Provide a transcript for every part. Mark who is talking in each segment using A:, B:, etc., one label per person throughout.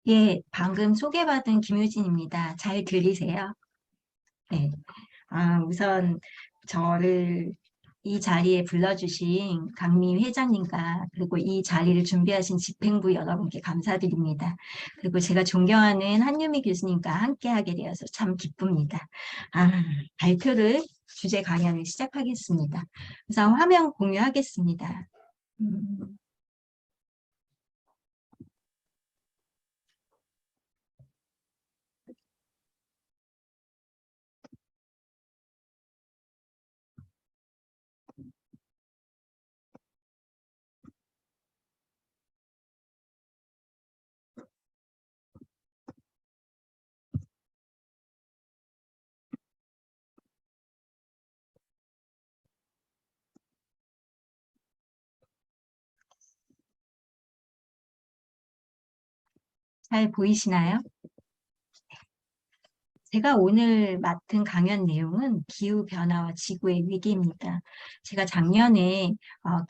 A: 예, 방금 소개받은 김유진입니다. 잘 들리세요? 네. 우선 저를 이 자리에 불러주신 강미 회장님과 그리고 이 자리를 준비하신 집행부 여러분께 감사드립니다. 그리고 제가 존경하는 한유미 교수님과 함께하게 되어서 참 기쁩니다. 아, 발표를 주제 강연을 시작하겠습니다. 우선 화면 공유하겠습니다. 음. 잘 보이시나요? 제가 오늘 맡은 강연 내용은 기후변화와 지구의 위기입니다. 제가 작년에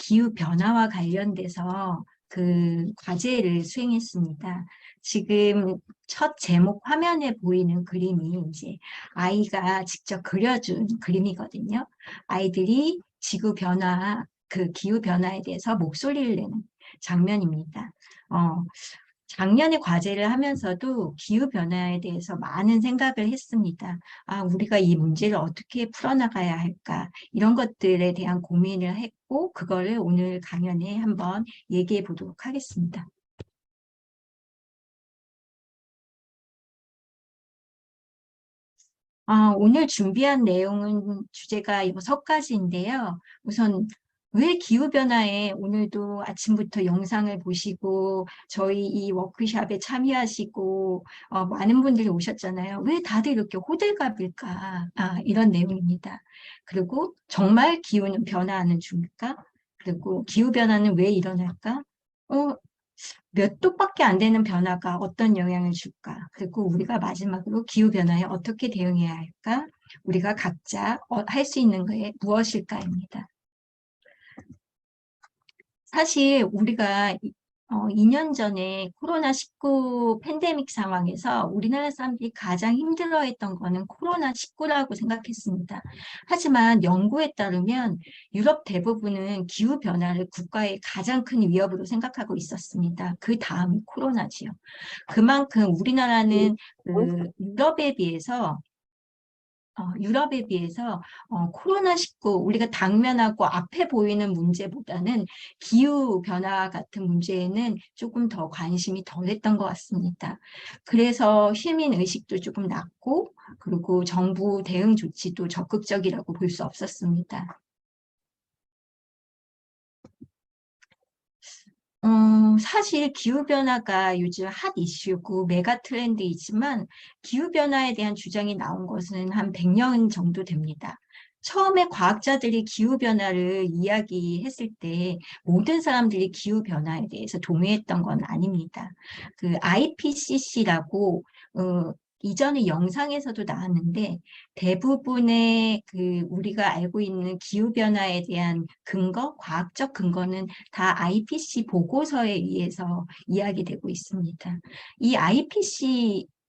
A: 기후변화와 관련돼서 그 과제를 수행했습니다. 지금 첫 제목 화면에 보이는 그림이 이제 아이가 직접 그려준 그림이거든요. 아이들이 지구변화, 그 기후변화에 대해서 목소리를 내는 장면입니다. 작년에 과제를 하면서도 기후변화에 대해서 많은 생각을 했습니다. 우리가 이 문제를 어떻게 풀어나가야 할까? 이런 것들에 대한 고민을 했고, 그거를 오늘 강연에 한번 얘기해 보도록 하겠습니다. 오늘 준비한 내용은 주제가 6가지인데요. 우선 왜 기후변화에 오늘도 아침부터 영상을 보시고 저희 이 워크숍에 참여하시고 많은 분들이 오셨잖아요. 왜 다들 이렇게 호들갑일까? 이런 내용입니다. 그리고 정말 기후는 변화하는 중일까? 그리고 기후변화는 왜 일어날까? 어, 몇 도밖에 안 되는 변화가 어떤 영향을 줄까? 그리고 우리가 마지막으로 기후변화에 어떻게 대응해야 할까? 우리가 각자 할 수 있는 게 무엇일까입니다. 사실 우리가 2년 전에 코로나19 팬데믹 상황에서 우리나라 사람들이 가장 힘들어했던 거는 코로나19라고 생각했습니다. 하지만 연구에 따르면 유럽 대부분은 기후변화를 국가의 가장 큰 위협으로 생각하고 있었습니다. 그 다음이 코로나지요. 그만큼 우리나라는 그 유럽에 비해서 코로나19 우리가 당면하고 앞에 보이는 문제보다는 기후변화 같은 문제에는 조금 더 관심이 덜했던 것 같습니다. 그래서 시민의식도 조금 낮고 그리고 정부 대응 조치도 적극적이라고 볼 수 없었습니다. 사실 기후변화가 요즘 핫 이슈고 메가 트렌드이지만 기후변화에 대한 주장이 나온 것은 한 100년 정도 됩니다. 처음에 과학자들이 기후변화를 이야기했을 때 모든 사람들이 기후변화에 대해서 동의했던 건 아닙니다. 그 IPCC라고 이전에 영상에서도 나왔는데 대부분의 그 우리가 알고 있는 기후변화에 대한 근거, 과학적 근거는 다 IPCC 보고서에 의해서 이야기되고 있습니다. 이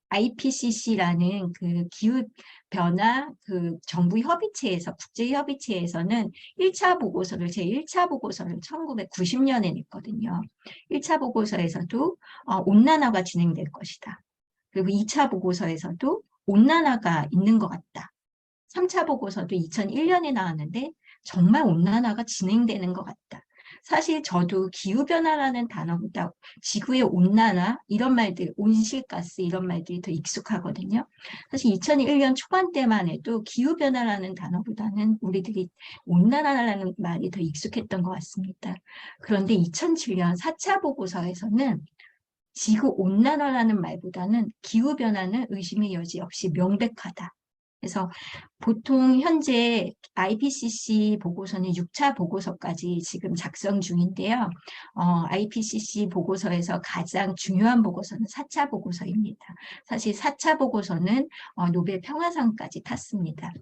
A: IPCC라는 그 기후변화 그 정부 협의체에서, 국제협의체에서는 1차 보고서를, 제1차 보고서를 1990년에 냈거든요. 1차 보고서에서도 온난화가 진행될 것이다. 그리고 2차 보고서에서도 온난화가 있는 것 같다. 3차 보고서도 2001년에 나왔는데 정말 온난화가 진행되는 것 같다. 사실 저도 기후변화라는 단어보다 지구의 온난화 이런 말들, 온실가스 이런 말들이 더 익숙하거든요. 사실 2001년 초반때만 해도 기후변화라는 단어보다는 우리들이 온난화라는 말이 더 익숙했던 것 같습니다. 그런데 2007년 4차 보고서에서는 지구온난화라는 말보다는 기후변화는 의심의 여지 없이 명백하다. 그래서 보통 현재 IPCC 보고서는 6차 보고서까지 지금 작성 중인데요. IPCC 보고서에서 가장 중요한 보고서는 4차 보고서입니다. 사실 4차 보고서는 노벨 평화상까지 탔습니다.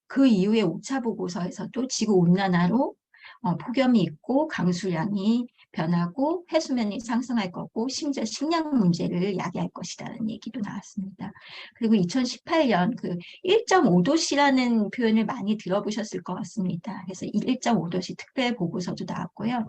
A: 그 이후에 5차 보고서에서도 지구온난화로 폭염이 있고 강수량이 변하고 해수면이 상승할 거고 심지어 식량 문제를 야기할 것이라는 얘기도 나왔습니다. 그리고 2018년 그 1.5도씨라는 표현을 많이 들어보셨을 것 같습니다. 그래서 1.5도씨 특별 보고서도 나왔고요.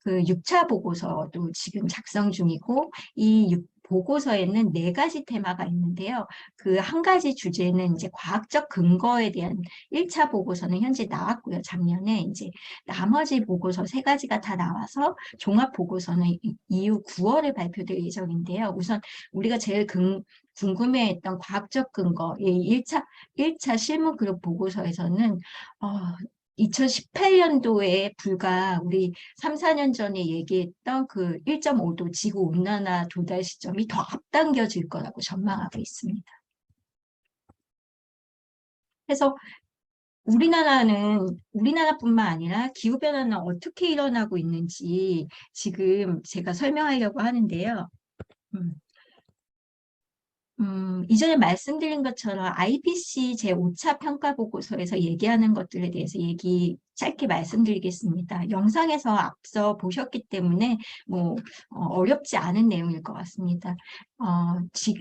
A: 그 6차 보고서도 지금 작성 중이고 이 보고서에는 4가지 테마가 있는데요. 그 한 가지 주제는 이제 과학적 근거에 대한 1차 보고서는 현재 나왔고요. 작년에 이제 나머지 보고서 3가지가 다 나와서 종합 보고서는 이후 9월에 발표될 예정인데요. 우선 우리가 제일 궁금해했던 과학적 근거, 이 1차 실무 그룹 보고서에서는 2018년도에 불과 우리 3, 4년 전에 얘기했던 그 1.5도 지구 온난화 도달 시점이 더 앞당겨질 거라고 전망하고 있습니다. 그래서 우리나라뿐만 아니라 기후변화는 어떻게 일어나고 있는지 지금 제가 설명하려고 하는데요. 이전에 말씀드린 것처럼 IPCC 제5차 평가 보고서에서 얘기하는 것들에 대해서 짧게 말씀드리겠습니다. 영상에서 앞서 보셨기 때문에 뭐 어렵지 않은 내용일 것 같습니다.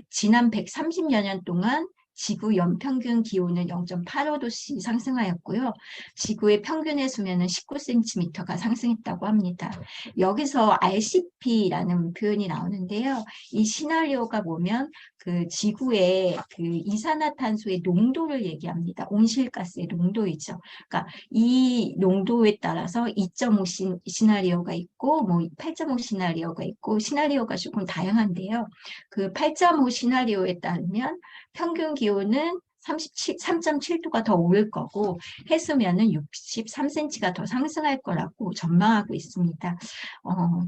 A: 지난 130여 년 동안 지구 연평균 기온은 0.85도씩 상승하였고요. 지구의 평균의 수면은 19cm가 상승했다고 합니다. 여기서 RCP라는 표현이 나오는데요. 이 시나리오가 보면 그 지구의 그 이산화탄소의 농도를 얘기합니다. 온실가스의 농도이죠. 그러니까 이 농도에 따라서 2.5 시나리오가 있고 뭐 8.5 시나리오가 있고 시나리오가 조금 다양한데요. 그 8.5 시나리오에 따르면 평균 기온은 3.7도가 더 오를 거고 해수면은 63cm가 더 상승할 거라고 전망하고 있습니다.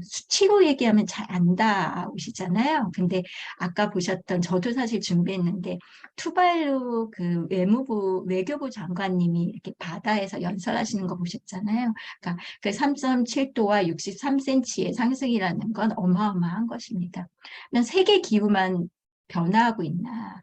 A: 수치로 얘기하면 잘 안 나오시잖아요. 근데 아까 보셨던 저도 사실 준비했는데 투발루 그 외교부 장관님이 이렇게 바다에서 연설하시는 거 보셨잖아요. 그러니까 그 3.7도와 63cm의 상승이라는 건 어마어마한 것입니다. 그러면 세계 기후만 변화하고 있나?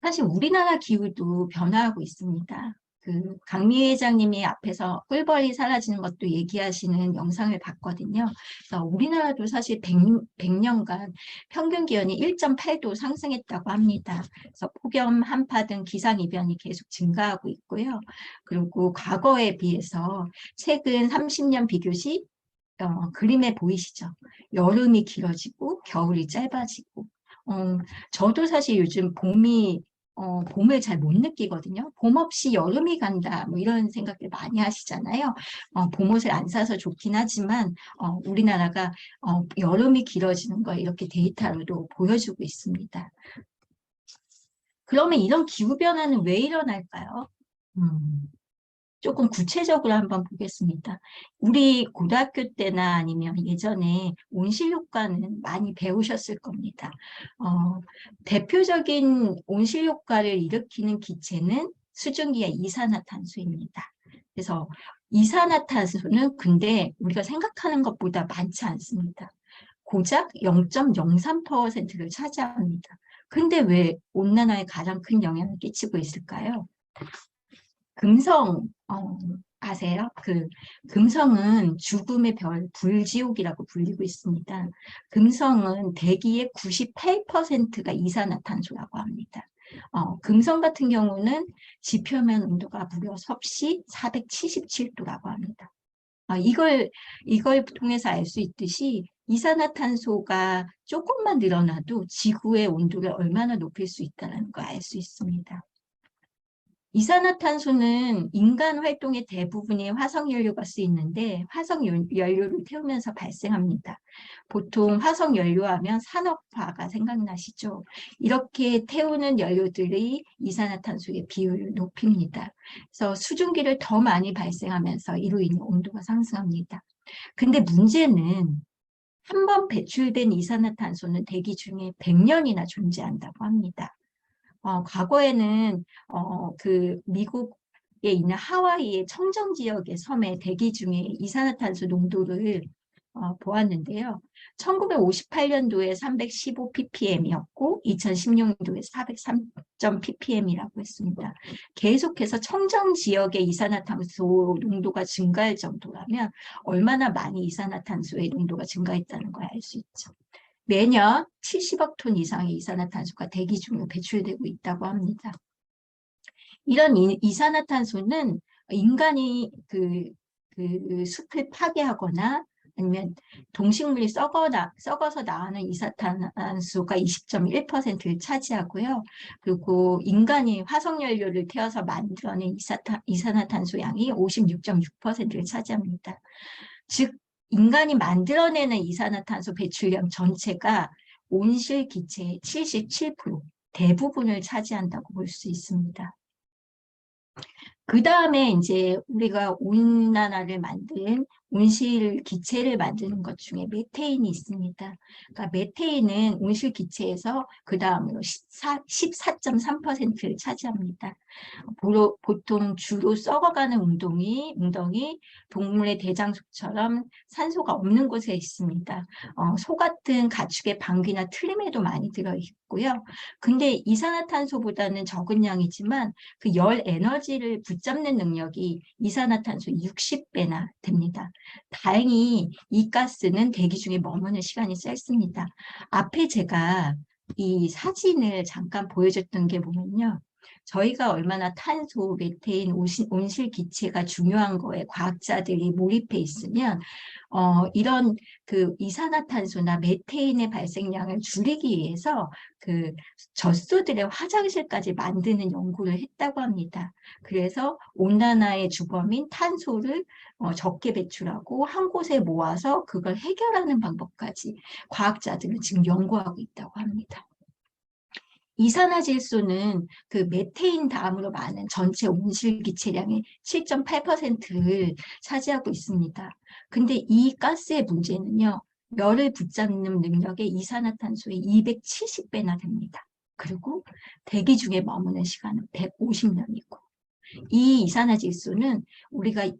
A: 사실 우리나라 기후도 변화하고 있습니다. 그 강미 회장님이 앞에서 꿀벌이 사라지는 것도 얘기하시는 영상을 봤거든요. 그래서 우리나라도 사실 100년간 평균 기온이 1.8도 상승했다고 합니다. 그래서 폭염, 한파 등 기상이변이 계속 증가하고 있고요. 그리고 과거에 비해서 최근 30년 비교시 그림에 보이시죠? 여름이 길어지고 겨울이 짧아지고 저도 사실 요즘 봄을 잘 못 느끼거든요. 봄 없이 여름이 간다, 뭐 이런 생각들 많이 하시잖아요. 봄옷을 안 사서 좋긴 하지만, 우리나라가, 여름이 길어지는 걸 이렇게 데이터로도 보여주고 있습니다. 그러면 이런 기후변화는 왜 일어날까요? 조금 구체적으로 한번 보겠습니다. 우리 고등학교 때나 아니면 예전에 온실효과는 많이 배우셨을 겁니다. 대표적인 온실효과를 일으키는 기체는 수증기의 이산화탄소입니다. 그래서 이산화탄소는 근데 우리가 생각하는 것보다 많지 않습니다. 고작 0.03%를 차지합니다. 근데 왜 온난화에 가장 큰 영향을 끼치고 있을까요? 금성 아세요? 그 금성은 죽음의 별, 불지옥이라고 불리고 있습니다. 금성은 대기의 98%가 이산화탄소라고 합니다. 금성 같은 경우는 지표면 온도가 무려 섭씨 477도라고 합니다. 이걸 통해서 알 수 있듯이 이산화탄소가 조금만 늘어나도 지구의 온도를 얼마나 높일 수 있다는 걸 알 수 있습니다. 이산화탄소는 인간 활동의 대부분이 화석연료가 쓰이는데 화석연료를 태우면서 발생합니다. 보통 화석연료하면 산업화가 생각나시죠? 이렇게 태우는 연료들이 이산화탄소의 비율을 높입니다. 그래서 수증기를 더 많이 발생하면서 이로 인해 온도가 상승합니다. 근데 문제는 한 번 배출된 이산화탄소는 대기 중에 100년이나 존재한다고 합니다. 과거에는 그 미국에 있는 하와이의 청정 지역의 섬의 대기 중에 이산화탄소 농도를 보았는데요. 1958년도에 315ppm이었고 2016년도에 403.ppm이라고 했습니다. 계속해서 청정 지역의 이산화탄소 농도가 증가할 정도라면 얼마나 많이 이산화탄소의 농도가 증가했다는 걸 알 수 있죠. 매년 70억 톤 이상의 이산화탄소가 대기 중에 배출되고 있다고 합니다. 이런 이산화탄소는 인간이 그 숲을 파괴하거나 아니면 동식물이 썩어서 나오는 이산화탄소가 20.1%를 차지하고요. 그리고 인간이 화석연료를 태워서 만들어낸 이산화탄소 양이 56.6%를 차지합니다. 즉, 인간이 만들어내는 이산화탄소 배출량 전체가 온실기체의 77%, 대부분을 차지한다고 볼 수 있습니다. 그 다음에 이제 우리가 온난화를 만든 온실 기체를 만드는 것 중에 메테인이 있습니다. 그러니까 메테인은 온실 기체에서 그 다음으로 14.3%를 차지합니다. 보통 주로 썩어가는 웅덩이, 동물의 대장소처럼 산소가 없는 곳에 있습니다. 소 같은 가축의 방귀나 트림에도 많이 들어있고요. 근데 이산화탄소보다는 적은 양이지만 그 열 에너지를 붙잡는 능력이 이산화탄소 60배나 됩니다. 다행히 이 가스는 대기 중에 머무는 시간이 짧습니다. 앞에 제가 이 사진을 잠깐 보여줬던 게 보면요. 저희가 얼마나 탄소, 메테인, 온실 기체가 중요한 거에 과학자들이 몰입해 있으면 이런 그 이산화탄소나 메테인의 발생량을 줄이기 위해서 그 젖소들의 화장실까지 만드는 연구를 했다고 합니다. 그래서 온난화의 주범인 탄소를 적게 배출하고 한 곳에 모아서 그걸 해결하는 방법까지 과학자들은 지금 연구하고 있다고 합니다. 이산화질소는 그 메테인 다음으로 많은 전체 온실기체량의 7.8%를 차지하고 있습니다. 근데 이 가스의 문제는요, 열을 붙잡는 능력의 이산화탄소의 270배나 됩니다. 그리고 대기 중에 머무는 시간은 150년이고, 이 이산화질소는 우리가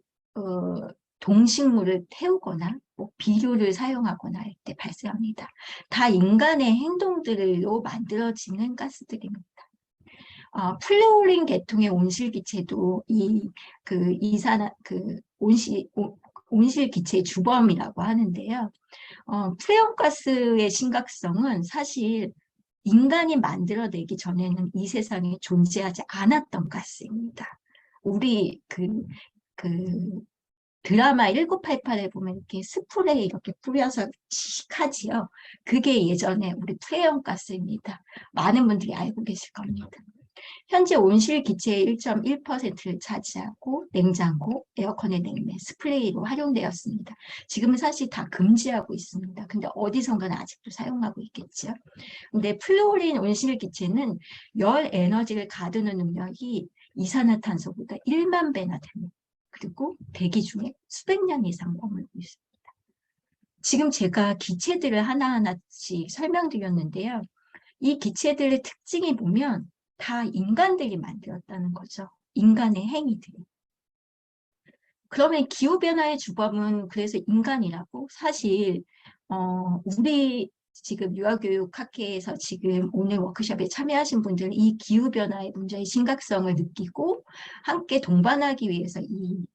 A: 동식물을 태우거나 뭐 비료를 사용하거나 할 때 발생합니다. 다 인간의 행동들로 만들어지는 가스들입니다. 플루오린 계통의 온실기체도 온실기체의 주범이라고 하는데요. 프레온가스의 심각성은 사실 인간이 만들어내기 전에는 이 세상에 존재하지 않았던 가스입니다. 우리 드라마 1988에 보면 이렇게 스프레이 이렇게 뿌려서 하지요. 그게 예전에 우리 프레온가스입니다. 많은 분들이 알고 계실 겁니다. 현재 온실기체의 1.1%를 차지하고 냉장고, 에어컨의 냉매, 스프레이로 활용되었습니다. 지금은 사실 다 금지하고 있습니다. 근데 어디선가는 아직도 사용하고 있겠죠. 근데 플루오린 온실기체는 열 에너지를 가두는 능력이 이산화탄소보다 1만 배나 됩니다. 그리고 대기 중에 수백 년 이상 머물고 있습니다. 지금 제가 기체들을 하나하나씩 설명드렸는데요. 이 기체들의 특징이 보면 다 인간들이 만들었다는 거죠. 인간의 행위들이. 그러면 기후변화의 주범은 그래서 인간이라고 사실 우리 지금 유아교육학회에서 지금 오늘 워크숍에 참여하신 분들은 이 기후변화의 문제의 심각성을 느끼고 함께 동반하기 위해서 이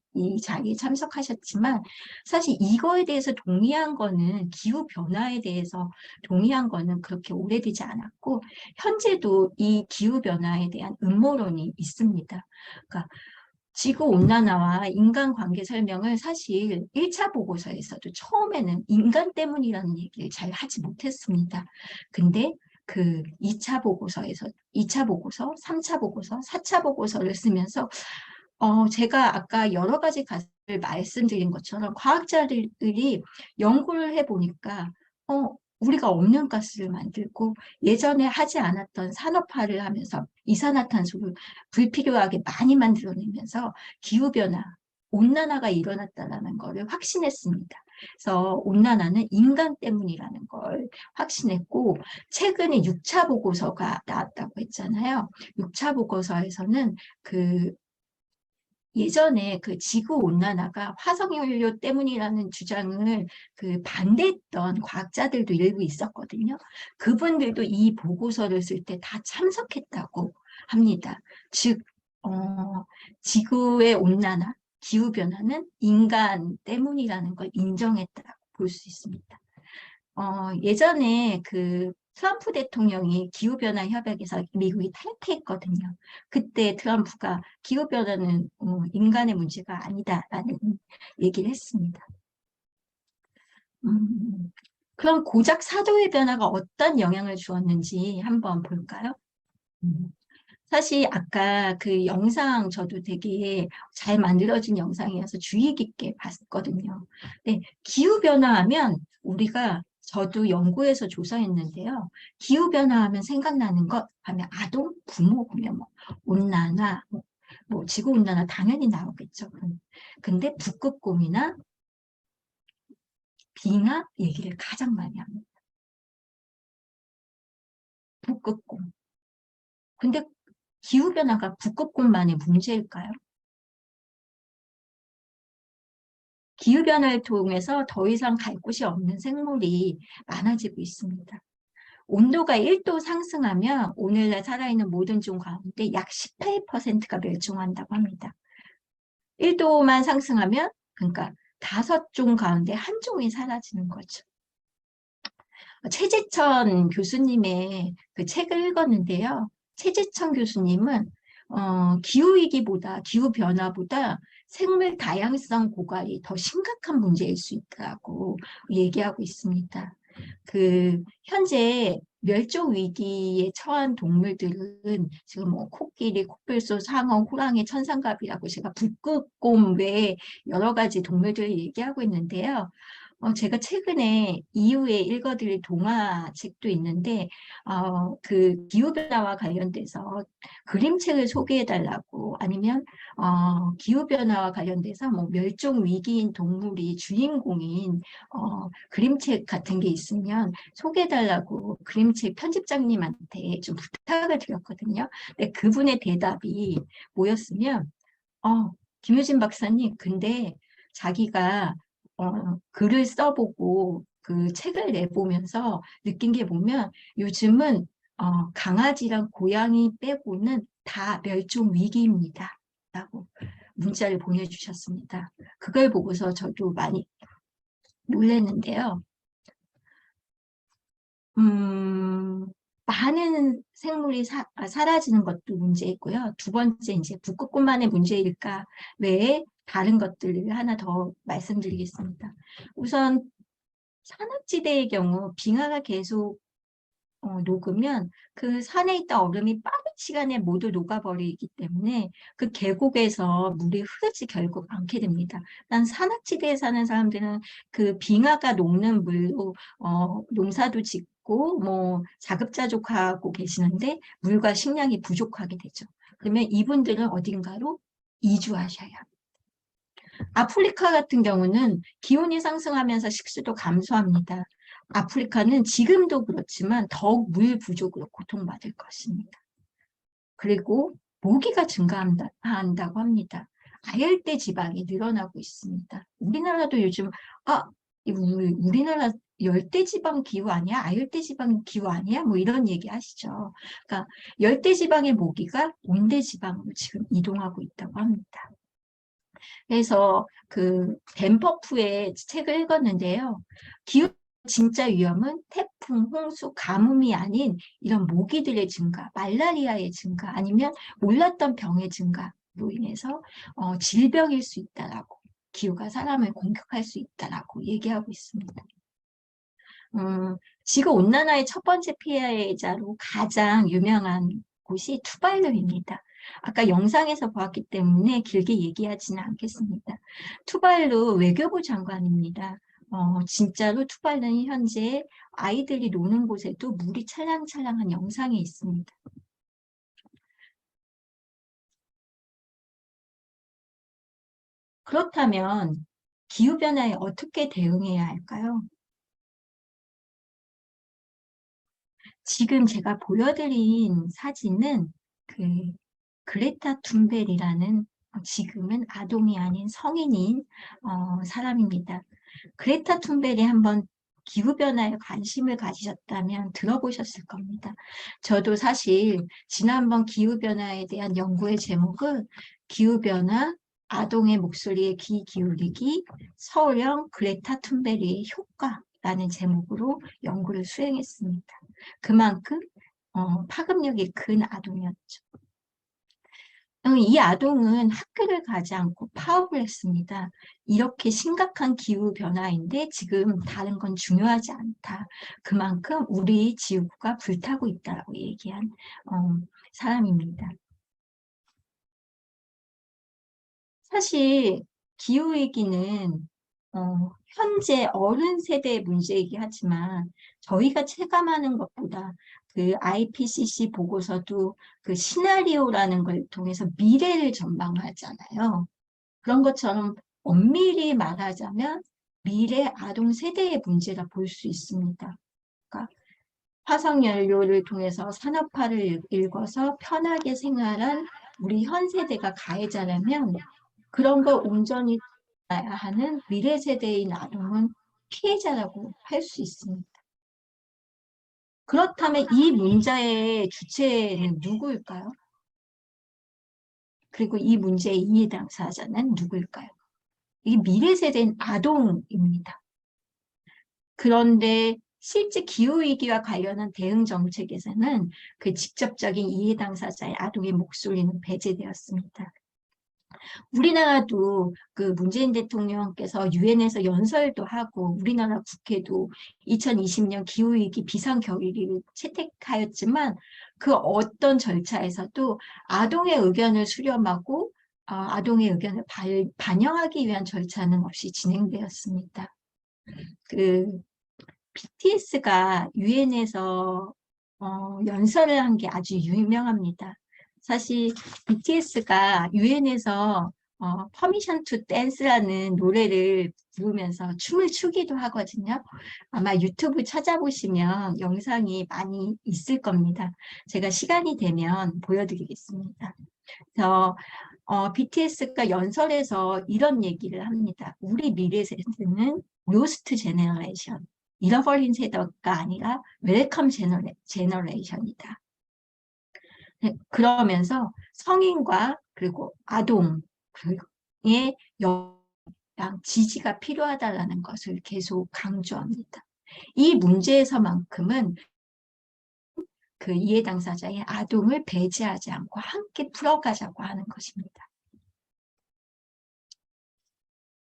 A: 자리에 참석하셨지만 사실 이거에 대해서 동의한 거는 기후변화에 대해서 동의한 거는 그렇게 오래되지 않았고 현재도 이 기후변화에 대한 음모론이 있습니다. 그러니까 지구온난화와 인간관계 설명을 사실 1차 보고서에서도 처음에는 인간 때문이라는 얘기를 잘 하지 못했습니다. 근데 그 2차 보고서, 3차 보고서, 4차 보고서를 쓰면서 제가 아까 여러 가지 가설을 말씀드린 것처럼 과학자들이 연구를 해보니까 우리가 없는 가스를 만들고 예전에 하지 않았던 산업화를 하면서 이산화탄소를 불필요하게 많이 만들어내면서 기후변화, 온난화가 일어났다는 것을 확신했습니다. 그래서 온난화는 인간 때문이라는 걸 확신했고 최근에 6차 보고서가 나왔다고 했잖아요. 6차 보고서에서는 예전에 그 지구온난화가 화석연료 때문이라는 주장을 그 반대했던 과학자들도 일부 있었거든요. 그분들도 이 보고서를 쓸 때 다 참석했다고 합니다. 즉, 지구의 온난화, 기후변화는 인간 때문이라는 걸 인정했다고 볼 수 있습니다. 예전에 그 트럼프 대통령이 기후변화 협약에서 미국이 탈퇴했거든요. 그때 트럼프가 기후변화는 인간의 문제가 아니다라는 얘기를 했습니다. 음, 그럼 고작 4도의 변화가 어떤 영향을 주었는지 한번 볼까요? 음, 사실 아까 그 영상 저도 되게 잘 만들어진 영상이어서 주의 깊게 봤거든요. 네, 기후변화하면 우리가 저도 연구해서 조사했는데요. 기후변화하면 생각나는 것 하면 아동, 부모 보면 뭐 온난화, 뭐 지구온난화 당연히 나오겠죠. 근데 북극곰이나 빙하 얘기를 가장 많이 합니다. 북극곰. 근데 기후변화가 북극곰만의 문제일까요? 기후변화를 통해서 더 이상 갈 곳이 없는 생물이 많아지고 있습니다. 온도가 1도 상승하면 오늘날 살아있는 모든 종 가운데 약 18%가 멸종한다고 합니다. 1도만 상승하면 그러니까 5종 가운데 한 종이 사라지는 거죠. 최재천 교수님의 그 책을 읽었는데요. 최재천 교수님은 기후위기보다 기후변화보다 생물 다양성 고갈이 더 심각한 문제일 수 있다고 얘기하고 있습니다. 그 현재 멸종 위기에 처한 동물들은 지금 뭐 코끼리, 코뿔소, 상어, 호랑이, 천상갑이라고 제가 북극곰 외에 여러 가지 동물들을 얘기하고 있는데요. 제가 최근에 이후에 읽어드릴 동화책도 있는데, 그 기후변화와 관련돼서 그림책을 소개해달라고 아니면, 기후변화와 관련돼서 뭐 멸종 위기인 동물이 주인공인, 그림책 같은 게 있으면 소개해달라고 그림책 편집장님한테 좀 부탁을 드렸거든요. 근데 그분의 대답이 뭐였으면, 김효진 박사님, 근데 자기가 글을 써보고 그 책을 내보면서 느낀 게 보면 요즘은 강아지랑 고양이 빼고는 다 멸종 위기입니다. 라고 문자를 보내주셨습니다. 그걸 보고서 저도 많이 놀랐는데요. 음, 많은 생물이 사라지는 것도 문제이고요. 두 번째, 이제 북극곰만의 문제일까 외에 다른 것들을 하나 더 말씀드리겠습니다. 우선 산악지대의 경우 빙하가 계속 녹으면 그 산에 있던 얼음이 빠른 시간에 모두 녹아버리기 때문에 그 계곡에서 물이 흐르지 결국 않게 됩니다. 난 산악지대에 사는 사람들은 그 빙하가 녹는 물로 농사도 짓고 뭐 자급자족하고 계시는데 물과 식량이 부족하게 되죠. 그러면 이분들은 어딘가로 이주하셔야 합니다. 아프리카 같은 경우는 기온이 상승하면서 식수도 감소합니다. 아프리카는 지금도 그렇지만 더욱 물 부족으로 고통받을 것입니다. 그리고 모기가 증가한다고 합니다. 아열대 지방이 늘어나고 있습니다. 우리나라도 요즘 우리나라 열대지방 기후 아니야? 아열대지방 기후 아니야? 뭐 이런 얘기 하시죠. 그러니까 열대지방의 모기가 온대지방으로 지금 이동하고 있다고 합니다. 그래서 그 벤버프의 책을 읽었는데요. 기후 진짜 위험은 태풍, 홍수, 가뭄이 아닌 이런 모기들의 증가, 말라리아의 증가, 아니면 몰랐던 병의 증가로 인해서 질병일 수 있다라고, 기후가 사람을 공격할 수 있다라고 얘기하고 있습니다. 지구 온난화의 첫 번째 피해자로 가장 유명한 곳이 투발루입니다. 아까 영상에서 보았기 때문에 길게 얘기하지는 않겠습니다. 투발루 외교부 장관입니다. 진짜로 투발루는 현재 아이들이 노는 곳에도 물이 찰랑찰랑한 영상이 있습니다. 그렇다면 기후변화에 어떻게 대응해야 할까요? 지금 제가 보여드린 사진은 그 그레타 툰벨이라는 지금은 아동이 아닌 성인인 사람입니다. 그레타 툰베리 한번 기후변화에 관심을 가지셨다면 들어보셨을 겁니다. 저도 사실 지난번 기후변화에 대한 연구의 제목은 기후변화, 아동의 목소리에 귀 기울이기, 서울형 그레타 툰베리의 효과라는 제목으로 연구를 수행했습니다. 그만큼 파급력이 큰 아동이었죠. 이 아동은 학교를 가지 않고 파업을 했습니다. 이렇게 심각한 기후변화인데 지금 다른 건 중요하지 않다. 그만큼 우리 지구가 불타고 있다고 얘기한 사람입니다. 사실 기후위기는 현재 어른 세대의 문제이긴 하지만 저희가 체감하는 것보다 그 IPCC 보고서도 그 시나리오라는 걸 통해서 미래를 전망하잖아요. 그런 것처럼 엄밀히 말하자면 미래 아동 세대의 문제라 볼 수 있습니다. 그러니까 화석연료를 통해서 산업화를 일궈서 편하게 생활한 우리 현 세대가 가해자라면 그런 걸 온전히 알아야 하는 미래 세대인 아동은 피해자라고 할 수 있습니다. 그렇다면 이 문제의 주체는 누구일까요? 그리고 이 문제의 이해 당사자는 누구일까요? 이게 미래 세대인 아동입니다. 그런데 실제 기후위기와 관련한 대응 정책에서는 그 직접적인 이해 당사자의 아동의 목소리는 배제되었습니다. 우리나라도 그 문재인 대통령께서 유엔에서 연설도 하고 우리나라 국회도 2020년 기후위기 비상결의를 채택하였지만 그 어떤 절차에서도 아동의 의견을 수렴하고 아동의 의견을 반영하기 위한 절차는 없이 진행되었습니다. 그 BTS가 유엔에서 연설을 한 게 아주 유명합니다. 사실 BTS가 유엔에서 Permission to Dance라는 노래를 부르면서 춤을 추기도 하거든요. 아마 유튜브 찾아보시면 영상이 많이 있을 겁니다. 제가 시간이 되면 보여드리겠습니다. 그래서 BTS가 연설에서 이런 얘기를 합니다. 우리 미래 세대는 로스트 제너레이션, 잃어버린 세대가 아니라 웰컴 제너레이션이다. 그러면서 성인과 그리고 아동의 지지가 필요하다는 것을 계속 강조합니다. 이 문제에서만큼은 그 이해 당사자의 아동을 배제하지 않고 함께 풀어가자고 하는 것입니다.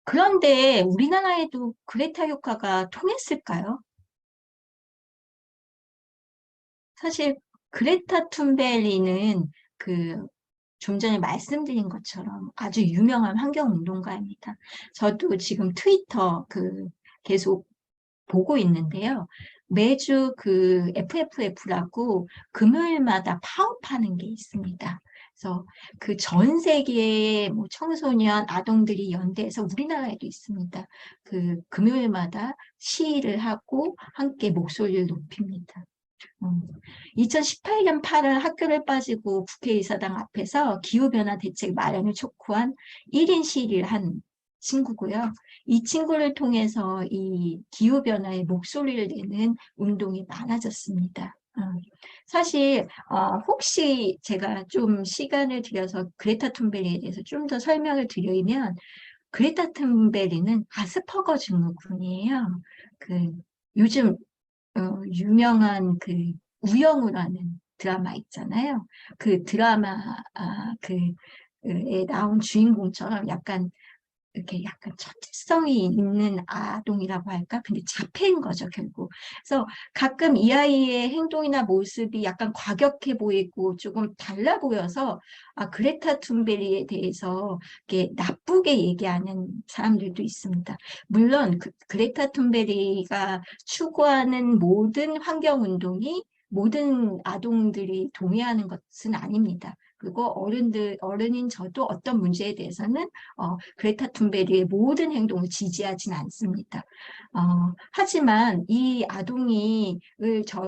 A: 그런데 우리나라에도 그레타 효과가 통했을까요? 사실 그레타 툰베리는 그 좀 전에 말씀드린 것처럼 아주 유명한 환경운동가입니다. 저도 지금 트위터 계속 보고 있는데요. 매주 그 FFF라고 금요일마다 파업하는 게 있습니다. 그래서 그 전 세계의 뭐 청소년, 아동들이 연대해서 우리나라에도 있습니다. 그 금요일마다 시위를 하고 함께 목소리를 높입니다. 2018년 8월 학교를 빠지고 국회의사당 앞에서 기후변화 대책 마련을 촉구한 1인 시위를 한 친구고요. 이 친구를 통해서 이 기후변화에 목소리를 내는 운동이 많아졌습니다. 사실 혹시 제가 좀 시간을 들여서 그레타 툰베리에 대해서 좀 더 설명을 드리면 그레타 툰베리는 아스퍼거 증후군이에요. 그 요즘 유명한 그 우영우라는 드라마 있잖아요. 그 드라마 에 나온 주인공처럼 약간 이렇게 약간 천재성이 있는 아동이라고 할까? 근데 자폐인 거죠, 결국. 그래서 가끔 이 아이의 행동이나 모습이 약간 과격해 보이고 조금 달라 보여서 그레타 툰베리에 대해서 이렇게 나쁘게 얘기하는 사람들도 있습니다. 물론 그레타 툰베리가 추구하는 모든 환경운동이 모든 아동들이 동의하는 것은 아닙니다. 그리고 어른인 저도 어떤 문제에 대해서는 그레타 툰베리의 모든 행동을 지지하진 않습니다. 하지만 이 아동이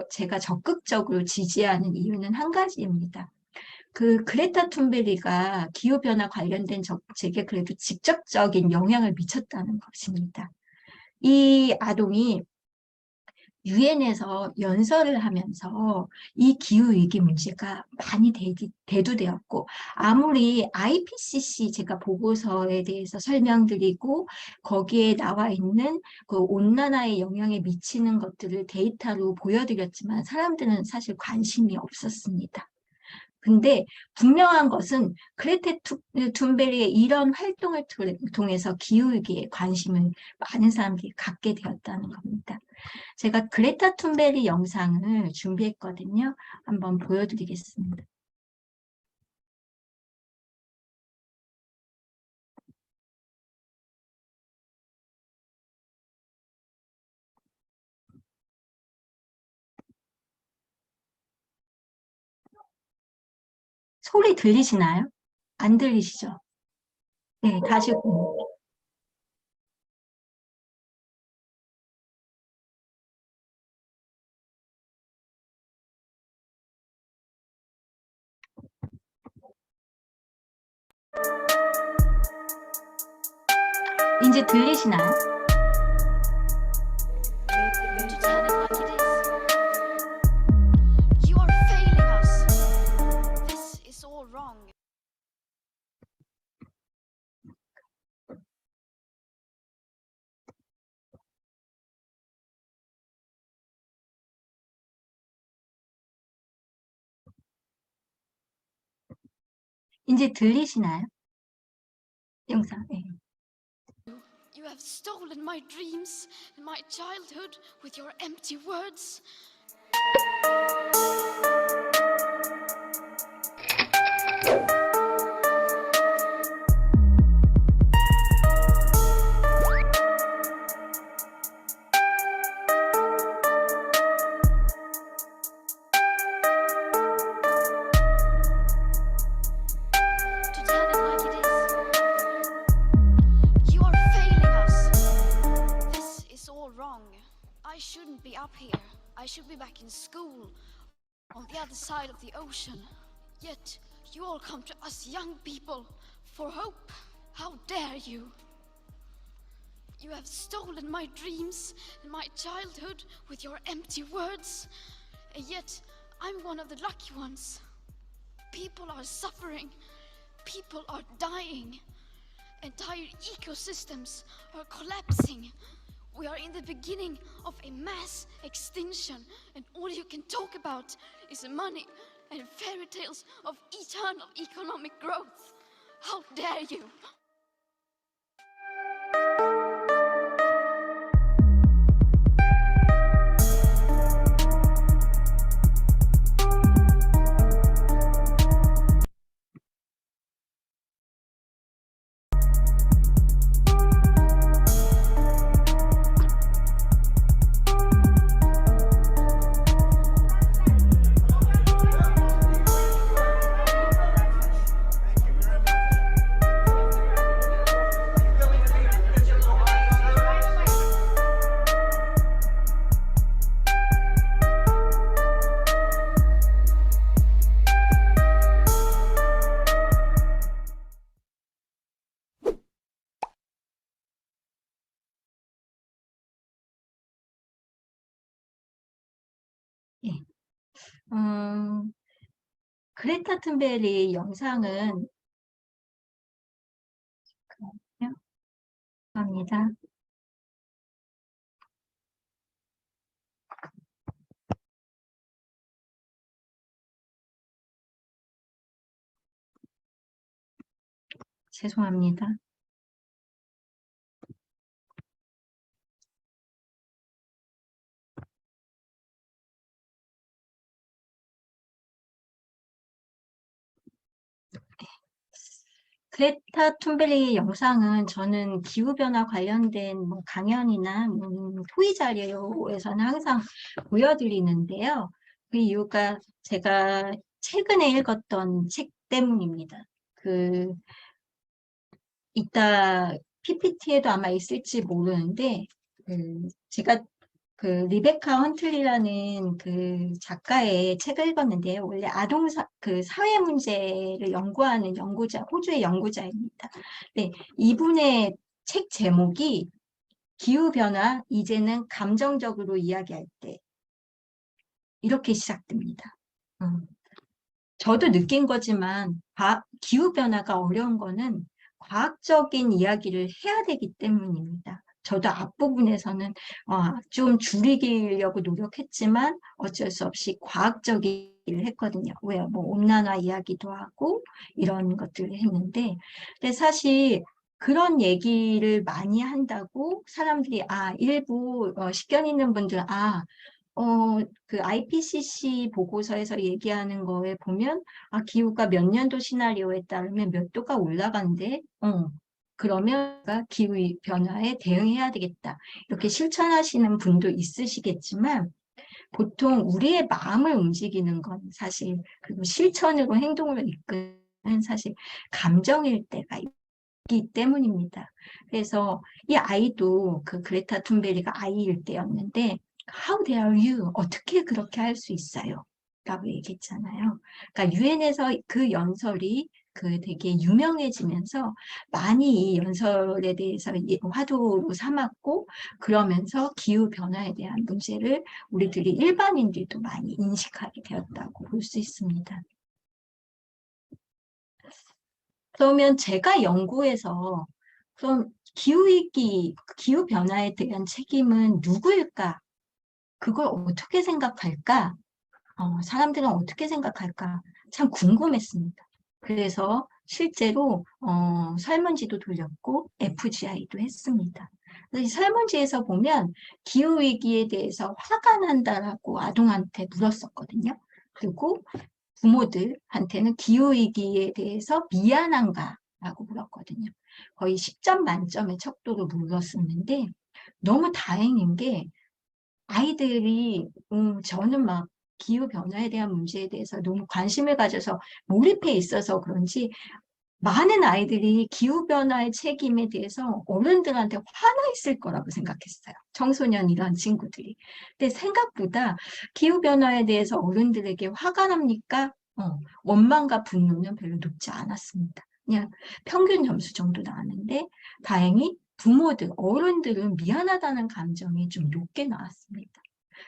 A: 제가 적극적으로 지지하는 이유는 한 가지입니다. 그 그레타 툰베리가 기후변화 관련된 정책에 그래도 직접적인 영향을 미쳤다는 것입니다. 이 아동이 유엔에서 연설을 하면서 이 기후위기 문제가 많이 대두되었고, 아무리 IPCC 제가 보고서에 대해서 설명드리고 거기에 나와 있는 그 온난화에 영향에 미치는 것들을 데이터로 보여드렸지만 사람들은 사실 관심이 없었습니다. 근데 분명한 것은 그레테 툰베리의 이런 활동을 통해서 기후위기에 관심을 많은 사람들이 갖게 되었다는 겁니다. 제가 그레타 툰베리 영상을 준비했거든요. 한번 보여드리겠습니다. 소리 들리시나요? 안 들리시죠? 네, 다시 이제 들리시나요?
B: To tell it like it is. You are failing us. This is all wrong.
A: 이제 들리시나요? 영상. 네.
B: You have stolen my dreams and my childhood with your empty words. To tell it like it is. You are failing us. This is all wrong. I shouldn't be up here. I should be back in school on the other side of the ocean. Yet you all come to us young people for hope. How dare you? You have stolen my dreams and my childhood with your empty words. And yet I'm one of the lucky ones. People are suffering. People are dying. Entire ecosystems are collapsing. We are in the beginning of a mass extinction, and all you can talk about is money and fairy tales of eternal economic growth. How dare you?
A: 예. 그레타 툰베리 영상은 합니다. 죄송합니다. 그레타 툰베리 영상은 저는 기후변화 관련된 뭐 강연이나 토의 자료에서는 항상 보여드리는데요. 그 이유가 제가 최근에 읽었던 책 때문입니다. 이따 PPT에도 아마 있을지 모르는데, 제가 그 리베카 헌틀리라는 그 작가의 책을 읽었는데요. 원래 그 사회 문제를 연구하는 연구자, 호주의 연구자입니다. 네, 이분의 책 제목이 기후 변화 이제는 감정적으로 이야기할 때 이렇게 시작됩니다. 저도 느낀 거지만 기후 변화가 어려운 거는 과학적인 이야기를 해야 되기 때문입니다. 저도 앞부분에서는 좀 줄이려고 노력했지만 어쩔 수 없이 과학적인 일을 했거든요. 왜요? 뭐 온난화 이야기도 하고 이런 것들을 했는데, 근데 사실 그런 얘기를 많이 한다고 사람들이 일부 식견 있는 분들은 그 IPCC 보고서에서 얘기하는 거에 보면 기후가 몇 년도 시나리오에 따르면 몇 도가 올라간대. 그러면 기후 변화에 대응해야 되겠다. 이렇게 실천하시는 분도 있으시겠지만 보통 우리의 마음을 움직이는 건 사실 그리고 실천으로 행동으로 이끄는 사실 감정일 때가 있기 때문입니다. 그래서 이 아이도 그 그레타 툰베리가 아이일 때였는데 How dare you? 어떻게 그렇게 할 수 있어요? 라고 얘기했잖아요. 그러니까 유엔에서 그 연설이 그 되게 유명해지면서 많이 이 연설에 대해서 화두로 삼았고 그러면서 기후 변화에 대한 문제를 우리들이 일반인들도 많이 인식하게 되었다고 볼 수 있습니다. 그러면 제가 연구해서 그럼 기후위기, 기후 변화에 대한 책임은 누구일까? 그걸 어떻게 생각할까? 사람들은 어떻게 생각할까? 참 궁금했습니다. 그래서 실제로 설문지도 돌렸고 FGI도 했습니다. 이 설문지에서 보면 기후위기에 대해서 화가 난다라고 아동한테 물었었거든요. 그리고 부모들한테는 기후위기에 대해서 미안한가라고 물었거든요. 거의 10점 만점의 척도로 물었었는데 너무 다행인 게 아이들이 저는 막 기후변화에 대한 문제에 대해서 너무 관심을 가져서 몰입해 있어서 그런지 많은 아이들이 기후변화의 책임에 대해서 어른들한테 화나 있을 거라고 생각했어요. 청소년 이런 친구들이. 근데 생각보다 기후변화에 대해서 어른들에게 화가 납니까? 원망과 분노는 별로 높지 않았습니다. 그냥 평균 점수 정도 나왔는데 다행히 부모들, 어른들은 미안하다는 감정이 좀 높게 나왔습니다.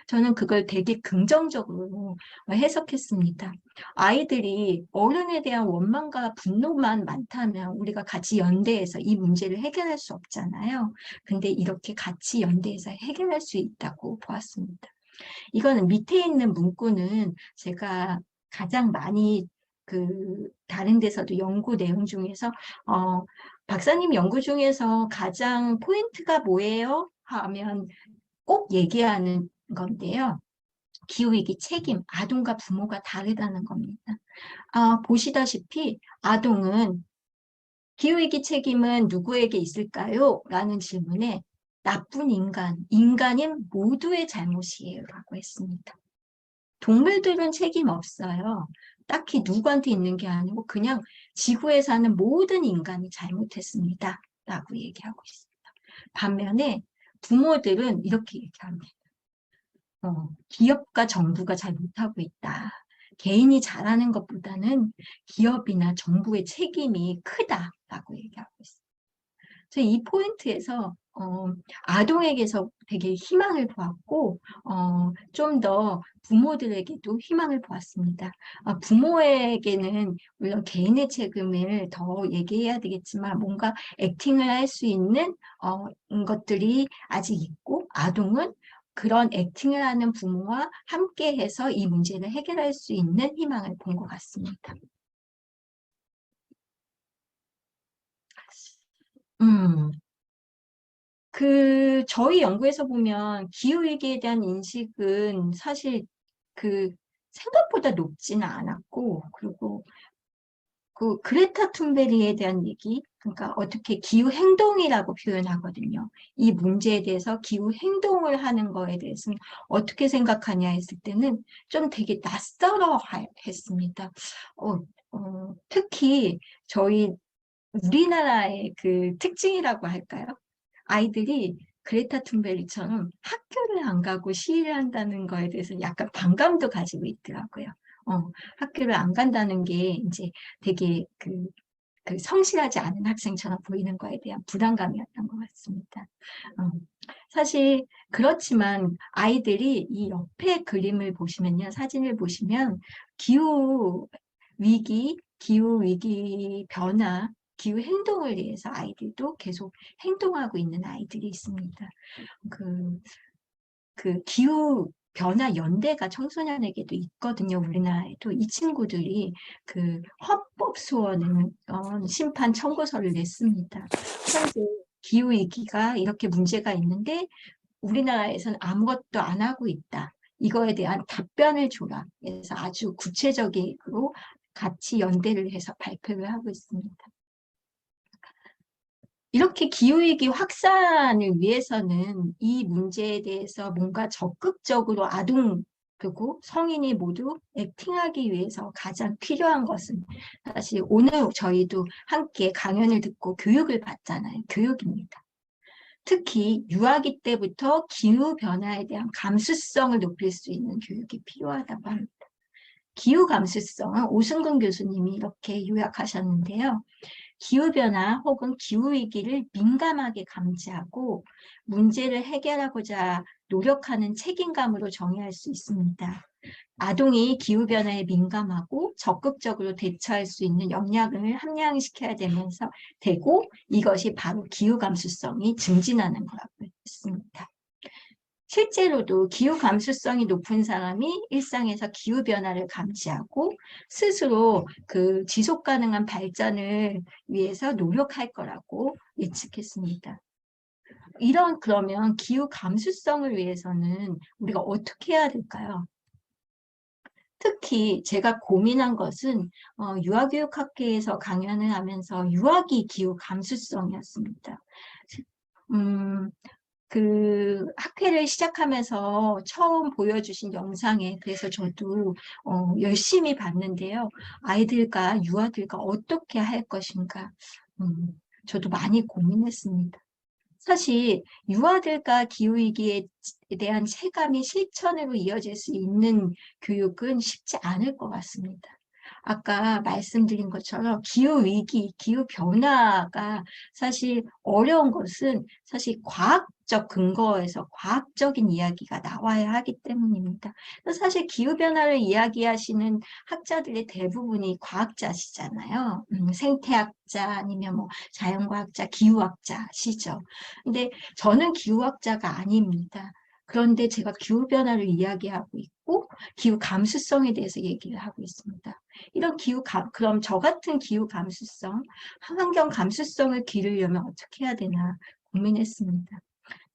A: 저는 그걸 되게 긍정적으로 해석했습니다. 아이들이 어른에 대한 원망과 분노만 많다면 우리가 같이 연대해서 이 문제를 해결할 수 없잖아요. 근데 이렇게 같이 연대해서 해결할 수 있다고 보았습니다. 이거는 밑에 있는 문구는 제가 가장 많이 다른 데서도 연구 내용 중에서 박사님 연구 중에서 가장 포인트가 뭐예요? 하면 꼭 얘기하는 건데요. 기후위기 책임, 아동과 부모가 다르다는 겁니다. 보시다시피 아동은 기후위기 책임은 누구에게 있을까요? 라는 질문에 나쁜 인간인 모두의 잘못이에요. 라고 했습니다. 동물들은 책임 없어요. 딱히 누구한테 있는 게 아니고 그냥 지구에 사는 모든 인간이 잘못했습니다. 라고 얘기하고 있습니다. 반면에 부모들은 이렇게 얘기합니다. 기업과 정부가 잘 못하고 있다. 개인이 잘하는 것보다는 기업이나 정부의 책임이 크다라고 얘기하고 있습니다. 그래서 이 포인트에서 아동에게서 되게 희망을 보았고 좀 더 부모들에게도 희망을 보았습니다. 부모에게는 물론 개인의 책임을 더 얘기해야 되겠지만 뭔가 액팅을 할 수 있는 것들이 아직 있고 아동은 그런 액팅을 하는 부모와 함께해서 이 문제를 해결할 수 있는 희망을 본 것 같습니다. 저희 연구에서 보면 기후위기에 대한 인식은 사실 생각보다 높지는 않았고, 그리고 그레타 툰베리에 대한 얘기, 그러니까 어떻게 기후 행동이라고 표현하거든요. 이 문제에 대해서 기후 행동을 하는 거에 대해서는 어떻게 생각하냐 했을 때는 좀 되게 낯설어 했습니다. 특히 우리나라의 그 특징이라고 할까요? 아이들이 그레타 툰베리처럼 학교를 학교를 안 가고 시위를 한다는 거에 대해서 약간 반감도 가지고 있더라고요. 학교를 안 간다는 게 이제 되게 그 성실하지 않은 학생처럼 보이는 거에 대한 불안감이었던 것 같습니다. 어, 사실 그렇지만 아이들이 이 옆에 그림을 보시면요, 사진을 보시면 기후 기후 위기 변화, 기후 행동을 위해서 아이들도 계속 행동하고 있는 아이들이 있습니다. 그 기후 변화 연대가 청소년에게도 있거든요. 우리나라에도 이 친구들이 그 헌법 소원을 심판 청구서를 냈습니다. 현재 기후 위기가 이렇게 문제가 있는데 우리나라에서는 아무것도 안 하고 있다. 이거에 대한 답변을 줘라. 그래서 아주 구체적으로 같이 연대를 해서 발표를 하고 있습니다. 이렇게 기후위기 확산을 위해서는 이 문제에 대해서 뭔가 적극적으로 아동 그리고 성인이 모두 액팅하기 위해서 가장 필요한 것은 사실 오늘 저희도 함께 강연을 듣고 교육을 받잖아요. 교육입니다. 특히 유아기 때부터 기후변화에 대한 감수성을 높일 수 있는 교육이 필요하다고 합니다. 기후 감수성은 오승근 교수님이 이렇게 요약하셨는데요. 기후변화 혹은 기후위기를 민감하게 감지하고 문제를 해결하고자 노력하는 책임감으로 정의할 수 있습니다. 아동이 기후변화에 민감하고 적극적으로 대처할 수 있는 역량을 함양시켜야 되고 이것이 바로 기후감수성이 증진하는 거라고 했습니다. 실제로도 기후 감수성이 높은 사람이 일상에서 기후 변화를 감지하고 스스로 그 지속 가능한 발전을 위해서 노력할 거라고 예측했습니다. 그러면 기후 감수성을 위해서는 우리가 어떻게 해야 될까요? 특히 제가 고민한 것은 유아교육학회에서 강연을 하면서 유아기 기후 감수성이었습니다. 그 학회를 시작하면서 처음 보여주신 영상에 그래서 저도 열심히 봤는데요. 아이들과 유아들과 어떻게 할 것인가 저도 많이 고민했습니다. 사실 유아들과 기후위기에 대한 체감이 실천으로 이어질 수 있는 교육은 쉽지 않을 것 같습니다. 아까 말씀드린 것처럼 기후위기, 기후변화가 사실 어려운 것은 사실 과학적 근거에서 과학적인 이야기가 나와야 하기 때문입니다. 사실 기후변화를 이야기하시는 학자들의 대부분이 과학자시잖아요. 생태학자 아니면 뭐 자연과학자, 기후학자시죠. 근데 저는 기후학자가 아닙니다. 그런데 제가 기후변화를 이야기하고 있고 기후 감수성에 대해서 얘기를 하고 있습니다. 그럼 저 같은 기후 감수성, 환경 감수성을 기르려면 어떻게 해야 되나 고민했습니다.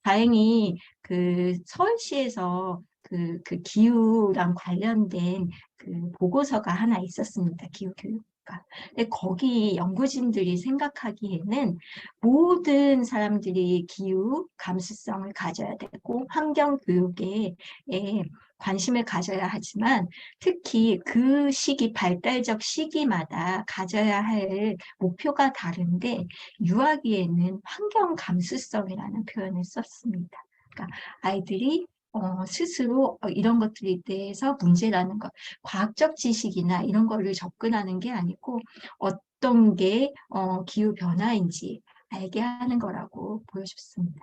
A: 다행히 그 서울시에서 그 기후랑 관련된 그 보고서가 하나 있었습니다. 기후교육과. 근데 거기 연구진들이 생각하기에는 모든 사람들이 기후 감수성을 가져야 되고 환경 교육에 관심을 가져야 하지만 특히 그 발달적 시기마다 가져야 할 목표가 다른데 유아기에는 환경 감수성이라는 표현을 썼습니다. 그러니까 아이들이 스스로 이런 것들에 대해서 문제라는 것, 과학적 지식이나 이런 거를 접근하는 게 아니고 어떤 게 기후 변화인지 알게 하는 거라고 보여줬습니다.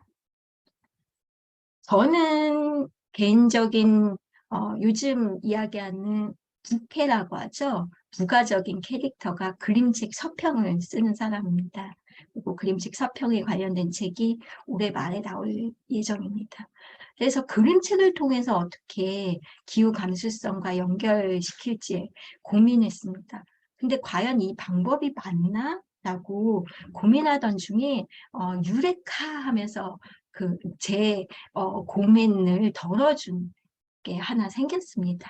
A: 저는 개인적인 요즘 이야기하는 부캐라고 하죠. 부가적인 캐릭터가 그림책 서평을 쓰는 사람입니다. 그리고 그림책 서평에 관련된 책이 올해 말에 나올 예정입니다. 그래서 그림책을 통해서 어떻게 기후 감수성과 연결시킬지 고민했습니다. 근데 과연 이 방법이 맞나? 라고 고민하던 중에 유레카 하면서 제 고민을 덜어준 게 하나 생겼습니다.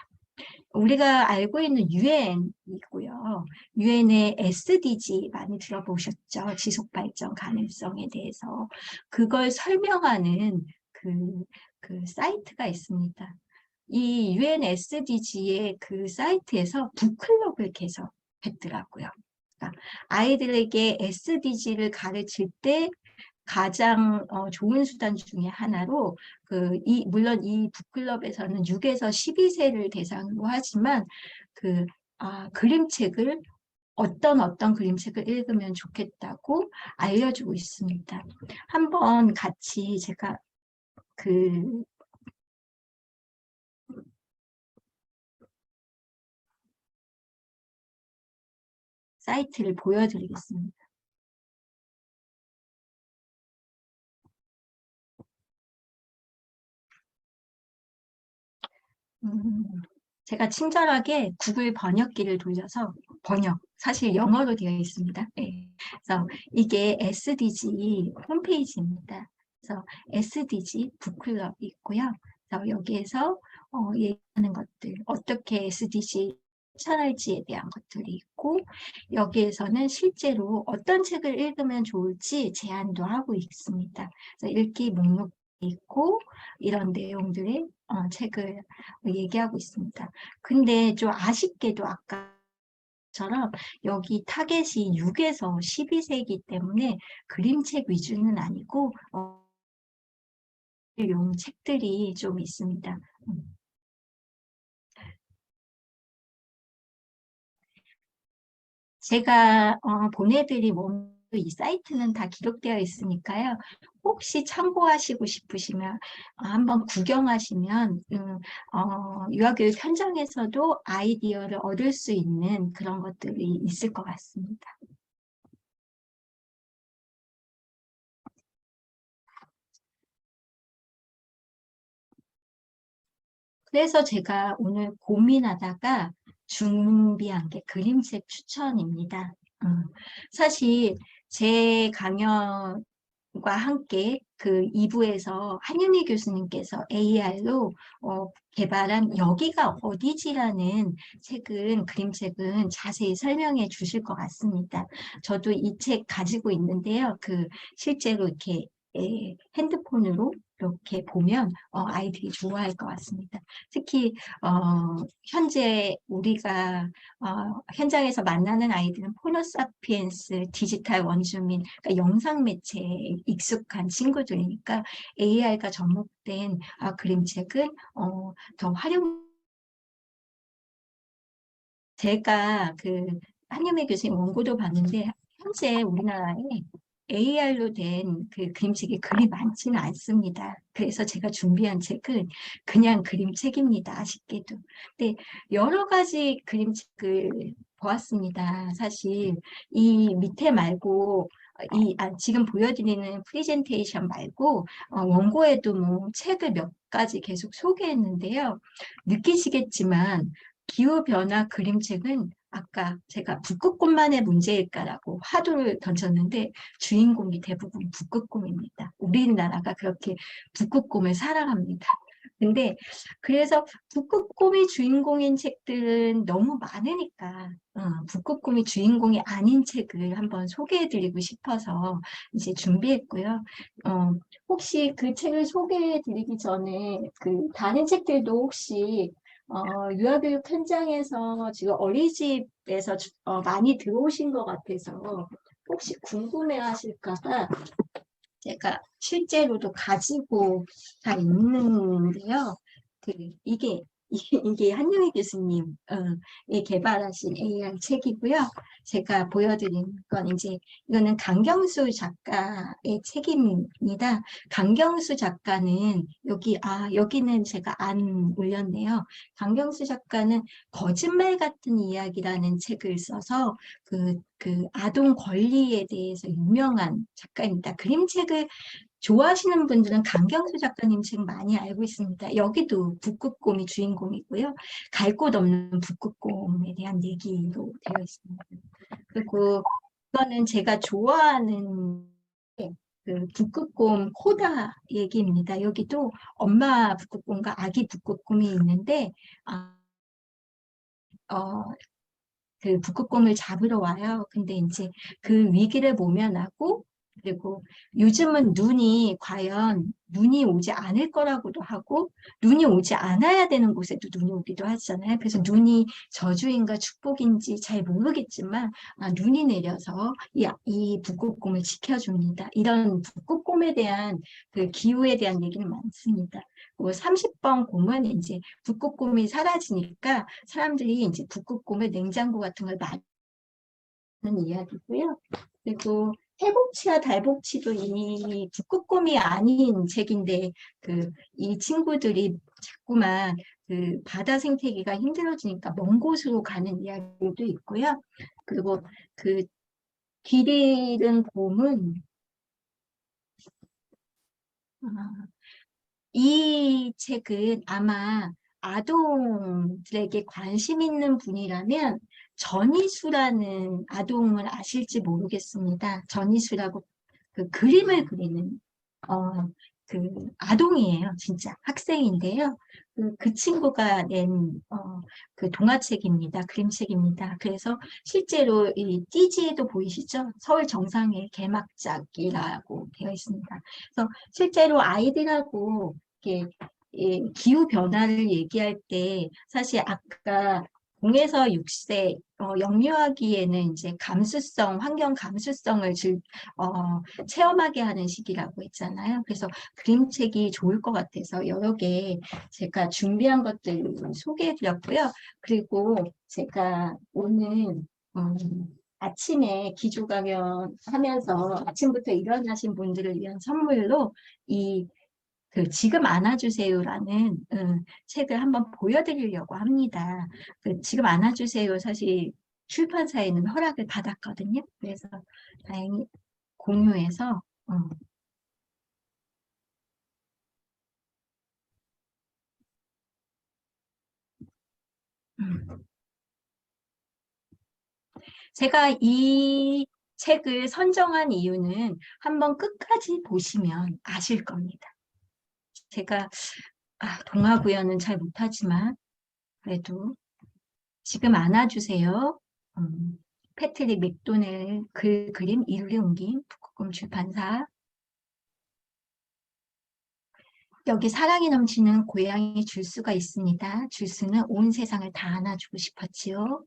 A: 우리가 알고 있는 유엔이고요. 유엔의 SDG 많이 들어보셨죠? 지속발전 가능성에 대해서. 그걸 설명하는 그 사이트가 있습니다. 이 UN SDG의 그 사이트에서 북클럽을 개설했더라고요. 그러니까 아이들에게 SDG를 가르칠 때 가장 좋은 수단 중에 하나로 물론 이 북클럽에서는 6에서 12세를 대상으로 하지만 그림책을 어떤 그림책을 읽으면 좋겠다고 알려주고 있습니다. 한번 같이 제가 그 사이트를 보여드리겠습니다. 제가 친절하게 구글 번역기를 돌려서 사실 영어로 되어 있습니다. 네. 그래서 이게 SDG 홈페이지입니다. 그래서 SDG 북클럽이 있고요. 그래서 여기에서 얘기하는 것들, 어떻게 SDG 실천할지에 대한 것들이 있고, 여기에서는 실제로 어떤 책을 읽으면 좋을지 제안도 하고 있습니다. 그래서 읽기 목록이 있고, 이런 내용들의 책을 얘기하고 있습니다. 근데 좀 아쉽게도 아까처럼 여기 타겟이 6에서 12세이기 때문에 그림책 위주는 아니고 용 책들이 좀 있습니다. 제가 보내드린 이 사이트는 다 기록되어 있으니까요. 혹시 참고하시고 싶으시면 한번 구경하시면 유아교육 현장에서도 아이디어를 얻을 수 있는 그런 것들이 있을 것 같습니다. 그래서 제가 오늘 고민하다가 준비한 게 그림책 추천입니다. 사실 제 강연과 함께 그 2부에서 한윤희 교수님께서 AR로 개발한 여기가 어디지라는 그림책은 자세히 설명해 주실 것 같습니다. 저도 이 책 가지고 있는데요. 실제로 이렇게 핸드폰으로 이렇게 보면 아이들이 좋아할 것 같습니다. 특히 현재 우리가 현장에서 만나는 아이들은 호모사피엔스, 디지털 원주민, 그러니까 영상 매체에 익숙한 친구들이니까 AI가 접목된 그림책은 더 제가 한유미 교수님 원고도 봤는데 현재 우리나라에 AR로 된 그림책이 그리 많지는 않습니다. 그래서 제가 준비한 책은 그냥 그림책입니다. 아쉽게도. 근데 여러 가지 그림책을 보았습니다. 사실 이 밑에 말고 지금 보여드리는 프레젠테이션 말고 원고에도 뭐 책을 몇 가지 계속 소개했는데요. 느끼시겠지만 기후변화 그림책은 아까 제가 북극곰만의 문제일까라고 화두를 던졌는데 주인공이 대부분 북극곰입니다. 우리나라가 그렇게 북극곰을 사랑합니다. 근데 그래서 북극곰이 주인공인 책들은 너무 많으니까 북극곰이 주인공이 아닌 책을 한번 소개해드리고 싶어서 이제 준비했고요. 혹시 그 책을 소개해드리기 전에 다른 책들도 혹시 유아교육 현장에서 지금 어린이집에서 많이 들어오신 것 같아서 혹시 궁금해 하실까봐 제가 실제로도 가지고 다 있는데요. 이게 한영희 교수님 개발하신 AI 책이고요. 제가 보여드린 건 이거는 강경수 작가의 책입니다. 강경수 작가는 여기는 제가 안 올렸네요. 강경수 작가는 거짓말 같은 이야기라는 책을 써서 아동 권리에 대해서 유명한 작가입니다. 그림책을 좋아하시는 분들은 강경수 작가님 책 많이 알고 있습니다. 여기도 북극곰이 주인공이고요. 갈 곳 없는 북극곰에 대한 얘기로 되어 있습니다. 그리고 이거는 제가 좋아하는 북극곰 코다 얘기입니다. 여기도 엄마 북극곰과 아기 북극곰이 있는데 북극곰을 잡으러 와요. 근데 이제 그 위기를 모면하고 그리고 요즘은 과연 눈이 오지 않을 거라고도 하고, 눈이 오지 않아야 되는 곳에도 눈이 오기도 하잖아요. 그래서 눈이 저주인가 축복인지 잘 모르겠지만, 눈이 내려서 이 북극곰을 지켜줍니다. 이런 북극곰에 대한 그 기후에 대한 얘기는 많습니다. 30번 곰은 이제 북극곰이 사라지니까 사람들이 이제 북극곰을 냉장고 같은 걸 많은 이야기고요. 그리고 해복치와 달복치도 이 북극곰이 아닌 책인데 이 친구들이 자꾸만 그 바다 생태계가 힘들어지니까 먼 곳으로 가는 이야기도 있고요. 그리고 그 길 잃은 곰은 이 책은 아마 아동들에게 관심 있는 분이라면 전이수라는 아동을 아실지 모르겠습니다. 전이수라고 그 그림을 그리는 그 아동이에요. 진짜 학생인데요. 그 친구가 낸 그 동화책입니다. 그림책입니다. 그래서 실제로 이 띠지에도 보이시죠? 서울 정상회 개막작이라고 되어 있습니다. 그래서 실제로 아이들하고 이렇게 기후 변화를 얘기할 때 사실 아까 0에서 6세 영유아기에는 이제 환경 감수성을 체험하게 하는 시기라고 했잖아요. 그래서 그림책이 좋을 것 같아서 여러 개 제가 준비한 것들 소개해 드렸고요. 그리고 제가 오늘 아침에 기조 강연 하면서 아침부터 일어나신 분들을 위한 선물로 지금 안아주세요라는 책을 한번 보여드리려고 합니다. 지금 안아주세요 사실 출판사에는 허락을 받았거든요. 그래서 다행히 공유해서 음. 제가 이 책을 선정한 이유는 한번 끝까지 보시면 아실 겁니다. 제가 동화 구연은 잘 못하지만 그래도 지금 안아주세요. 패트릭 맥도넬 그림 이루리 옮긴 북극곰 출판사. 여기 사랑이 넘치는 고양이 줄수가 있습니다. 줄수는 온 세상을 다 안아주고 싶었지요.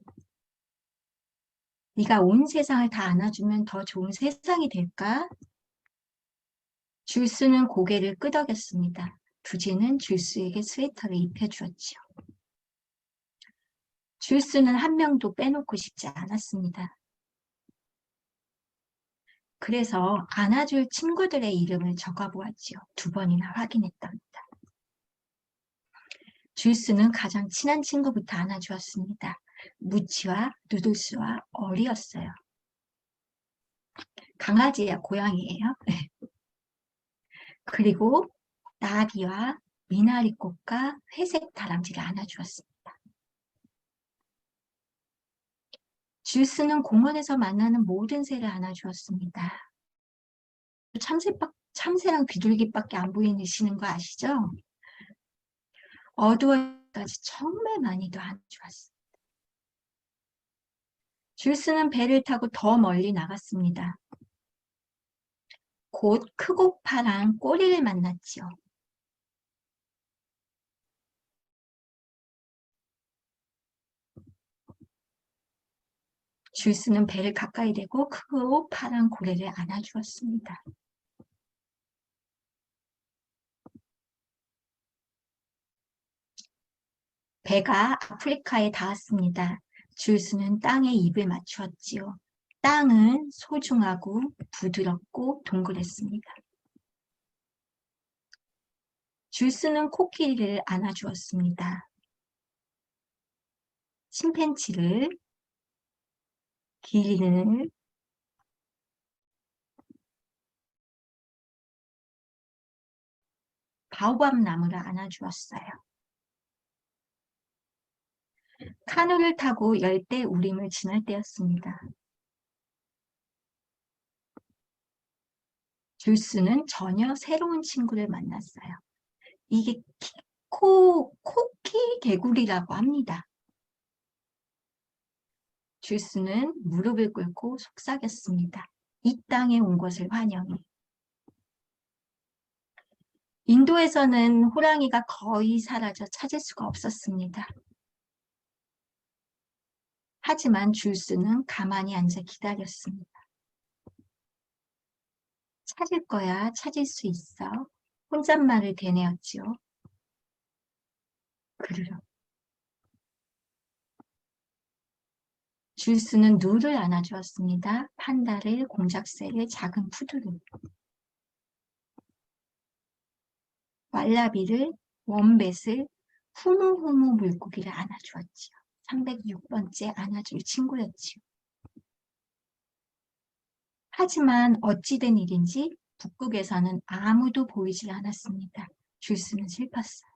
A: 네가 온 세상을 다 안아주면 더 좋은 세상이 될까? 줄수는 고개를 끄덕였습니다. 두지는 줄수에게 스웨터를 입혀주었지요. 줄수는 한 명도 빼놓고 싶지 않았습니다. 그래서 안아줄 친구들의 이름을 적어보았지요. 2번이나 확인했답니다. 줄수는 가장 친한 친구부터 안아주었습니다. 무치와 누들스와 어리였어요. 강아지야 고양이에요. 그리고 나비와 미나리꽃과 회색 다람쥐를 안아주었습니다. 줄수는 공원에서 만나는 모든 새를 안아주었습니다. 참새랑 비둘기밖에 안 보이시는 거 아시죠? 어두워까지 정말 많이도 안아주었습니다. 줄수는 배를 타고 더 멀리 나갔습니다. 곧 크고 파란 꼬리를 만났지요. 줄수는 배를 가까이 대고 크고 파란 고래를 안아주었습니다. 배가 아프리카에 닿았습니다. 줄수는 땅에 입을 맞추었지요. 땅은 소중하고 부드럽고 동그랬습니다. 줄수는 코끼리를 안아주었습니다. 침팬지를, 기린을, 바오밥 나무를 안아주었어요. 카누를 타고 열대 우림을 지날 때였습니다. 줄수는 전혀 새로운 친구를 만났어요. 이게 코끼 개구리라고 합니다. 줄수는 무릎을 꿇고 속삭였습니다. 이 땅에 온 것을 환영해. 인도에서는 호랑이가 거의 사라져 찾을 수가 없었습니다. 하지만 줄스는 가만히 앉아 기다렸습니다. 찾을 거야, 찾을 수 있어. 혼잣말을 되뇌었지요. 그르륵. 줄스는 누를 안아주었습니다. 판다를, 공작새를, 작은 푸드를. 왈라비를, 원뱃을, 후무후무 물고기를 안아주었지요. 306번째 안아줄 친구였지요. 하지만 어찌된 일인지 북극에서는 아무도 보이질 않았습니다. 줄스는 슬펐어요.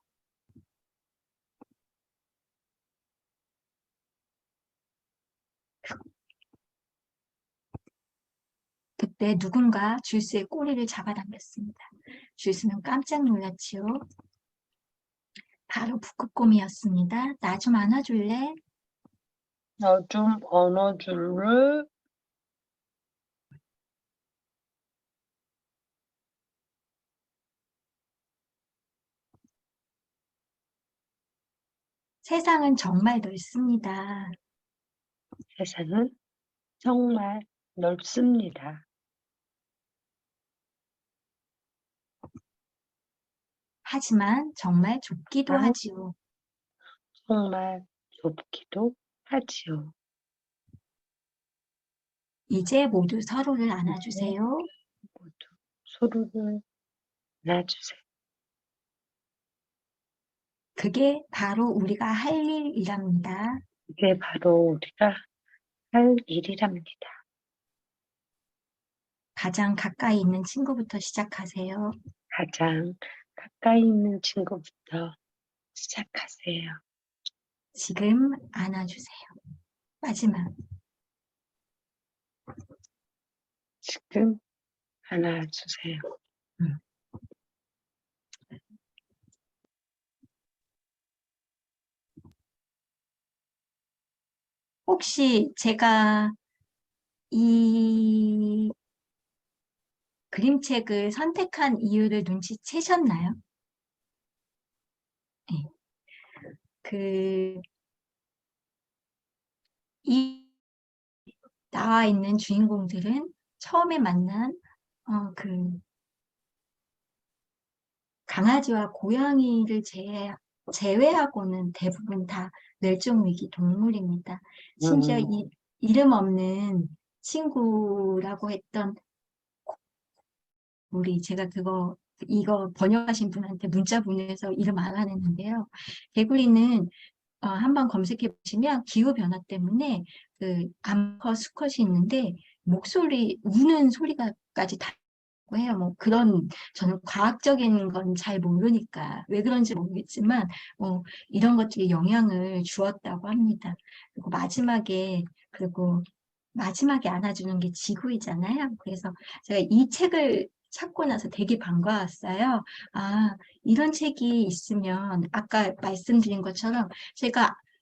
A: 그때 누군가 줄스의 꼬리를 잡아당겼습니다. 줄스는 깜짝 놀랐지요. 바로 북극곰이었습니다. 나 좀 안아줄래?
C: 나 좀 안아줄래?
A: 세상은 정말 넓습니다.
C: 세상은 정말 넓습니다.
A: 하지만 정말 좁기도
C: 아,
A: 하지요.
C: 정말 좁기도 하지요.
A: 이제 모두 서로를
C: 이제
A: 안아주세요.
C: 모두 서로를 안아주세요.
A: 그게 바로 우리가 할 일이랍니다.
C: 이게 바로 우리가 할 일이랍니다.
A: 가장 가까이 있는 친구부터 시작하세요.
C: 가장 가까이 있는 친구부터 시작하세요.
A: 지금 안아주세요. 마지막.
C: 지금 안아주세요.
A: 혹시 제가 이 그림책을 선택한 이유를 눈치채셨나요? 네. 이 나와 있는 주인공들은 처음에 만난 그 강아지와 고양이를 제외하고는 대부분 다 멸종위기 동물입니다. 심지어 이 이름 없는 친구라고 했던 제가 이거 번역하신 분한테 문자 보내서 이름 알아냈는데요. 개구리는 한번 검색해 보시면 기후변화 때문에 그 암컷 수컷이 있는데 우는 소리가까지 다 해요. 뭐 그런 저는 과학적인 건 잘 모르니까 왜 그런지 모르겠지만 이런 것들이 영향을 주었다고 합니다. 그리고 마지막에 안아주는 게 지구이잖아요. 그래서 제가 이 책을 찾고 나서 되게 반가웠어요. 아, 이런 책이 있으면 아까 말씀드린 것처럼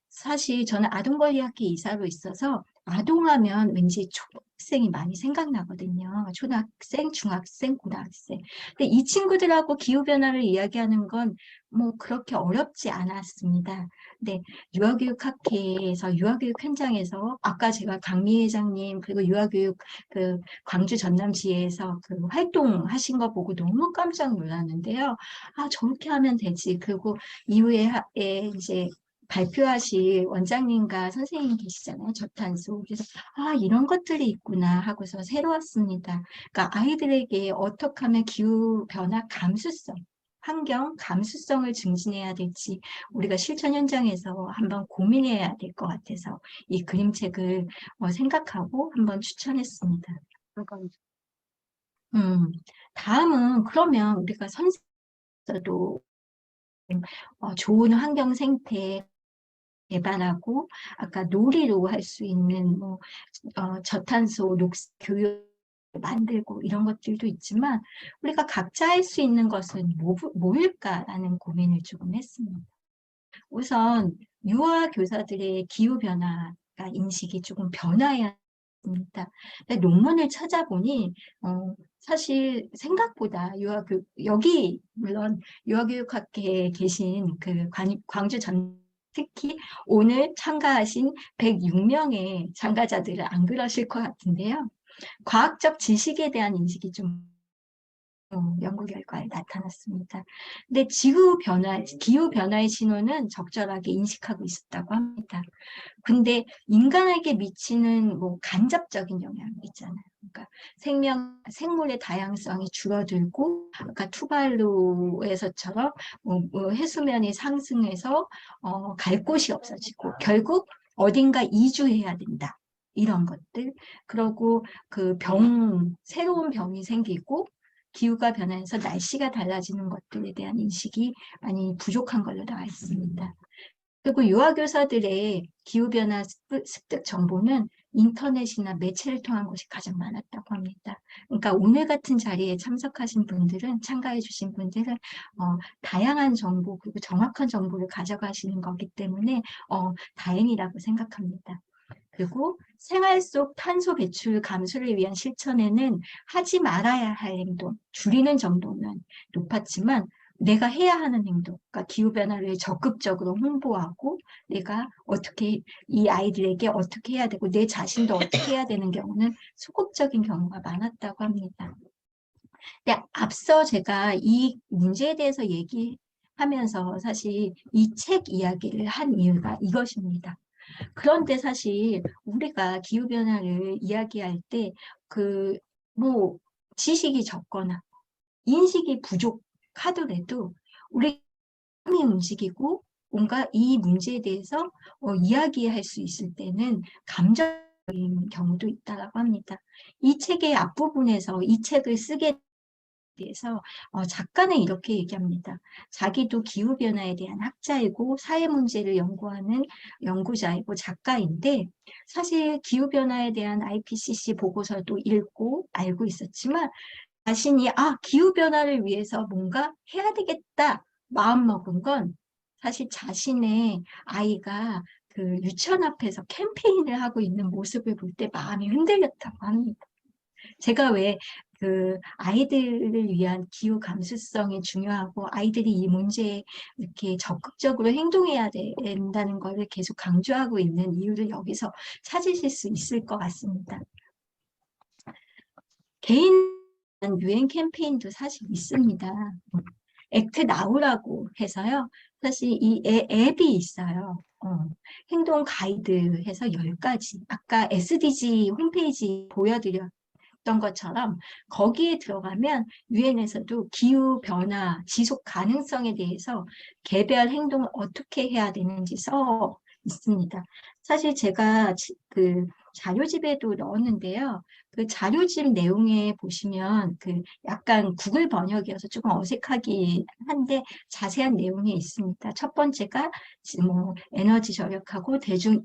A: 사실 저는 아동권리학회 이사로 있어서 아동하면 왠지 초등학생이 많이 생각나거든요. 초등학생, 중학생, 고등학생. 근데 이 친구들하고 기후변화를 이야기하는 건 뭐 그렇게 어렵지 않았습니다. 근데 유아교육학회에서 유아교육 현장에서 아까 제가 강미 회장님 그리고 유아교육 그 광주 전남지에서 그 활동하신 거 보고 너무 깜짝 놀랐는데요. 아, 저렇게 하면 되지. 그리고 이후에 이제 발표하실 원장님과 선생님 계시잖아요. 저탄소. 그래서 이런 것들이 있구나 하고서 새로웠습니다. 그러니까 아이들에게 어떻게 하면 기후변화 감수성, 환경 감수성을 증진해야 될지 우리가 실천 현장에서 한번 고민해야 될 것 같아서 이 그림책을 생각하고 한번 추천했습니다. 다음은 그러면 우리가 선생님도 좋은 환경 생태 개발하고 아까 놀이로 할 수 있는 저탄소 녹색 교육 만들고 이런 것들도 있지만 우리가 각자 할 수 있는 것은 뭐일까라는 고민을 조금 했습니다. 우선 유아 교사들의 기후변화가 인식이 조금 변화해야 있습니다. 근데 논문을 찾아보니 사실 생각보다 여기 물론 유아교육학회에 계신 그 광주 전 특히 오늘 참가하신 106명의 참가자들은 안 그러실 것 같은데요. 과학적 지식에 대한 인식이 좀 연구 결과에 나타났습니다. 근데 기후 변화의 신호는 적절하게 인식하고 있었다고 합니다. 근데 인간에게 미치는 뭐 간접적인 영향 있잖아요. 그러니까 생물의 다양성이 줄어들고, 아까 투발루에서처럼 해수면이 상승해서 갈 곳이 없어지고, 결국 어딘가 이주해야 된다. 이런 것들. 그리고 새로운 병이 생기고, 기후가 변하면서 날씨가 달라지는 것들에 대한 인식이 많이 부족한 걸로 나와 있습니다. 그리고 유아교사들의 기후변화 습득 정보는 인터넷이나 매체를 통한 것이 가장 많았다고 합니다. 그러니까 오늘 같은 자리에 참석하신 분들은, 참가해 주신 분들은 다양한 정보 그리고 정확한 정보를 가져가시는 거기 때문에 다행이라고 생각합니다. 그리고 생활 속 탄소 배출 감소를 위한 실천에는 하지 말아야 할 행동, 줄이는 정도는 높았지만 내가 해야 하는 행동, 그러니까 기후변화를 적극적으로 홍보하고 내가 이 아이들에게 어떻게 해야 되고 내 자신도 어떻게 해야 되는 경우는 소극적인 경우가 많았다고 합니다. 근데 앞서 제가 이 문제에 대해서 얘기하면서 사실 이 책 이야기를 한 이유가 이것입니다. 그런데 사실 우리가 기후변화를 이야기할 때 지식이 적거나 인식이 부족하더라도 우리 마음이 움직이고 뭔가 이 문제에 대해서 이야기할 수 있을 때는 감정적인 경우도 있다고 합니다. 이 책의 앞부분에서 이 책을 쓰게 대해서 작가는 이렇게 얘기합니다. 자기도 기후변화에 대한 학자이고 사회 문제를 연구하는 연구자이고 작가인데 사실 기후변화에 대한 IPCC 보고서도 읽고 알고 있었지만 자신이 기후변화를 위해서 뭔가 해야 되겠다 마음먹은 건 사실 자신의 아이가 그 유치원 앞에서 캠페인을 하고 있는 모습을 볼 때 마음이 흔들렸다고 합니다. 제가 왜 아이들을 위한 기후 감수성이 중요하고 아이들이 이 문제에 이렇게 적극적으로 행동해야 된다는 것을 계속 강조하고 있는 이유를 여기서 찾으실 수 있을 것 같습니다. 개인 유행 캠페인도 사실 있습니다. 액트 나우라고 해서요. 사실 이 앱이 있어요. 행동 가이드 해서 10가지. 아까 SDG 홈페이지 보여드렸던 것처럼 거기에 들어가면 유엔에서도 기후변화 지속 가능성에 대해서 개별 행동을 어떻게 해야 되는지 써 있습니다. 사실 제가 그 자료집에도 넣었는데요. 그 자료집 내용에 보시면 약간 구글 번역이어서 조금 어색하긴 한데 자세한 내용이 있습니다. 첫 번째가 에너지 절약하고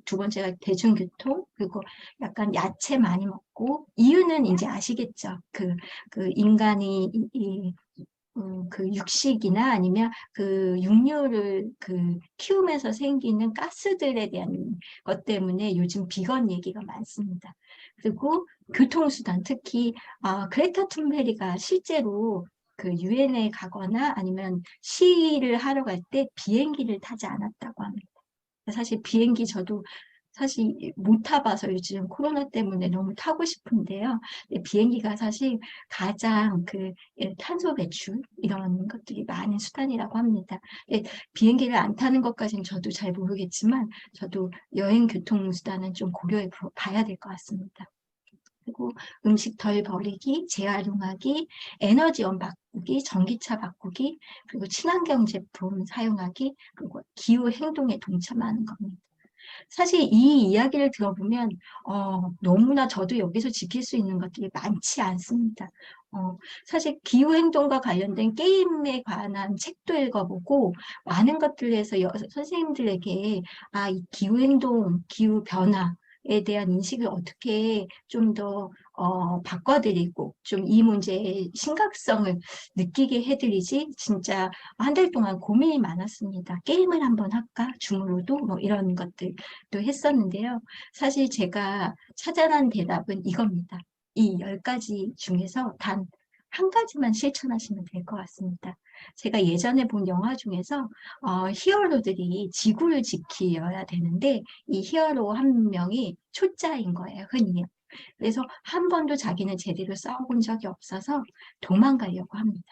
A: 두 번째가 대중교통, 그리고 약간 야채 많이 먹고, 이유는 이제 아시겠죠? 인간이 육식이나 아니면 육류를 키우면서 생기는 가스들에 대한 것 때문에 요즘 비건 얘기가 많습니다. 그리고 교통수단, 특히 그레타 툰베리가 실제로 유엔에 가거나 아니면 시위를 하러 갈 때 비행기를 타지 않았다고 합니다. 사실 비행기 저도 사실 못 타봐서 요즘 코로나 때문에 너무 타고 싶은데요. 비행기가 사실 가장 탄소 배출 이런 것들이 많은 수단이라고 합니다. 비행기를 안 타는 것까지는 저도 잘 모르겠지만 저도 여행 교통 수단은 좀 고려해 봐야 될 것 같습니다. 그리고 음식 덜 버리기, 재활용하기, 에너지원 바꾸기, 전기차 바꾸기, 그리고 친환경 제품 사용하기, 그리고 기후 행동에 동참하는 겁니다. 사실 이 이야기를 들어보면 너무나 저도 여기서 지킬 수 있는 것들이 많지 않습니다. 사실 기후행동과 관련된 게임에 관한 책도 읽어보고 많은 것들에서 선생님들에게 이 기후행동, 기후변화에 대한 인식을 어떻게 좀 더 바꿔드리고 좀 이 문제의 심각성을 느끼게 해드리지 진짜 한 달 동안 고민이 많았습니다. 게임을 한번 할까? 줌으로도 뭐 이런 것들도 했었는데요. 사실 제가 찾아낸 대답은 이겁니다. 이 10가지 중에서 단 한 가지만 실천하시면 될 것 같습니다. 제가 예전에 본 영화 중에서 히어로들이 지구를 지키려야 되는데 이 히어로 한 명이 초짜인 거예요, 흔히요. 그래서 한 번도 자기는 제대로 싸워본 적이 없어서 도망가려고 합니다.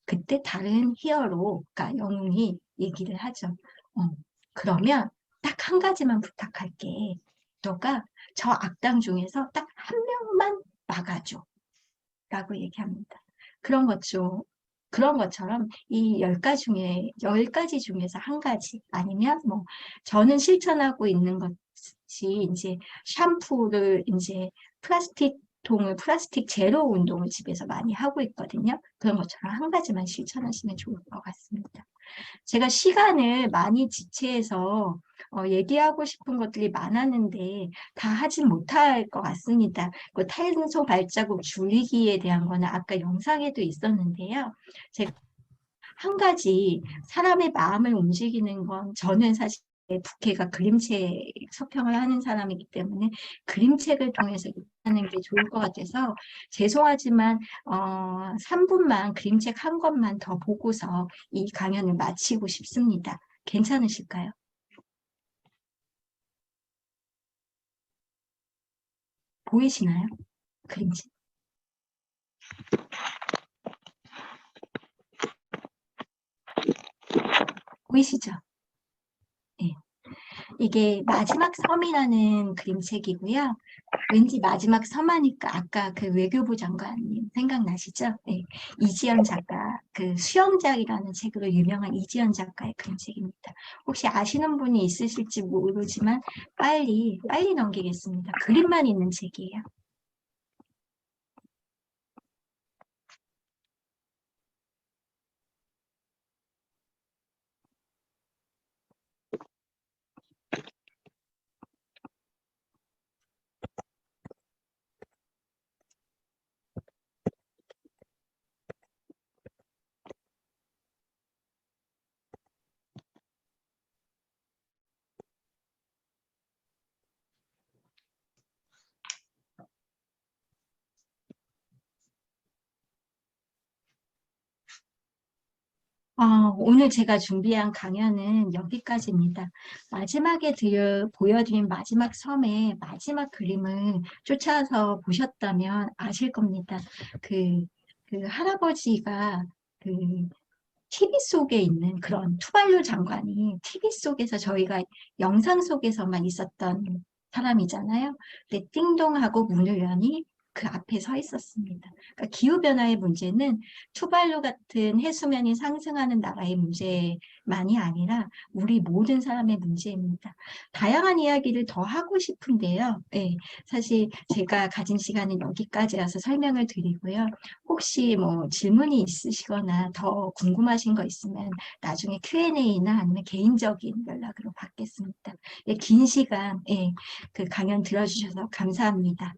A: 그때 다른 히어로가 영웅이 얘기를 하죠. 그러면 딱 한 가지만 부탁할게. 너가 저 악당 중에서 딱 한 명만 막아줘. 라고 얘기합니다. 그런 것처럼 이 10가지 중에서 한 가지 아니면 뭐 저는 실천하고 있는 것이 이제 샴푸를 이제 플라스틱 제로 운동을 집에서 많이 하고 있거든요. 그런 것처럼 한 가지만 실천하시면 좋을 것 같습니다. 제가 시간을 많이 지체해서 얘기하고 싶은 것들이 많았는데 다 하진 못할 것 같습니다. 그 탄소 발자국 줄이기에 대한 거는 아까 영상에도 있었는데요. 제가 한 가지 사람의 마음을 움직이는 건 저는 사실 부캐가 그림책 서평을 하는 사람이기 때문에 그림책을 통해서 하는 게 좋을 것 같아서 죄송하지만 3분만 그림책 한 권만 더 보고서 이 강연을 마치고 싶습니다. 괜찮으실까요? 보이시나요? 그림책. 보이시죠? 네. 이게 마지막 섬이라는 그림책이고요. 왠지 마지막 섬하니까 아까 그 외교부 장관님 생각나시죠? 네. 이지연 작가, 그 수영장이라는 책으로 유명한 이지연 작가의 그림책입니다. 혹시 아시는 분이 있으실지 모르지만 빨리 넘기겠습니다. 그림만 있는 책이에요. 오늘 제가 준비한 강연은 여기까지입니다. 마지막에 보여드린 마지막 섬의 마지막 그림을 쫓아서 보셨다면 아실 겁니다. 그 할아버지가 그 TV 속에 있는 그런 투발루 장관이 TV 속에서 저희가 영상 속에서만 있었던 사람이잖아요. 근데 띵동하고 문을 여니 그 앞에 서 있었습니다. 그러니까 기후변화의 문제는 투발루 같은 해수면이 상승하는 나라의 문제만이 아니라 우리 모든 사람의 문제입니다. 다양한 이야기를 더 하고 싶은데요. 네, 사실 제가 가진 시간은 여기까지여서 설명을 드리고요. 혹시 뭐 질문이 있으시거나 더 궁금하신 거 있으면 나중에 Q&A나 아니면 개인적인 연락으로 받겠습니다. 예, 긴 시간 그 강연 들어주셔서 감사합니다.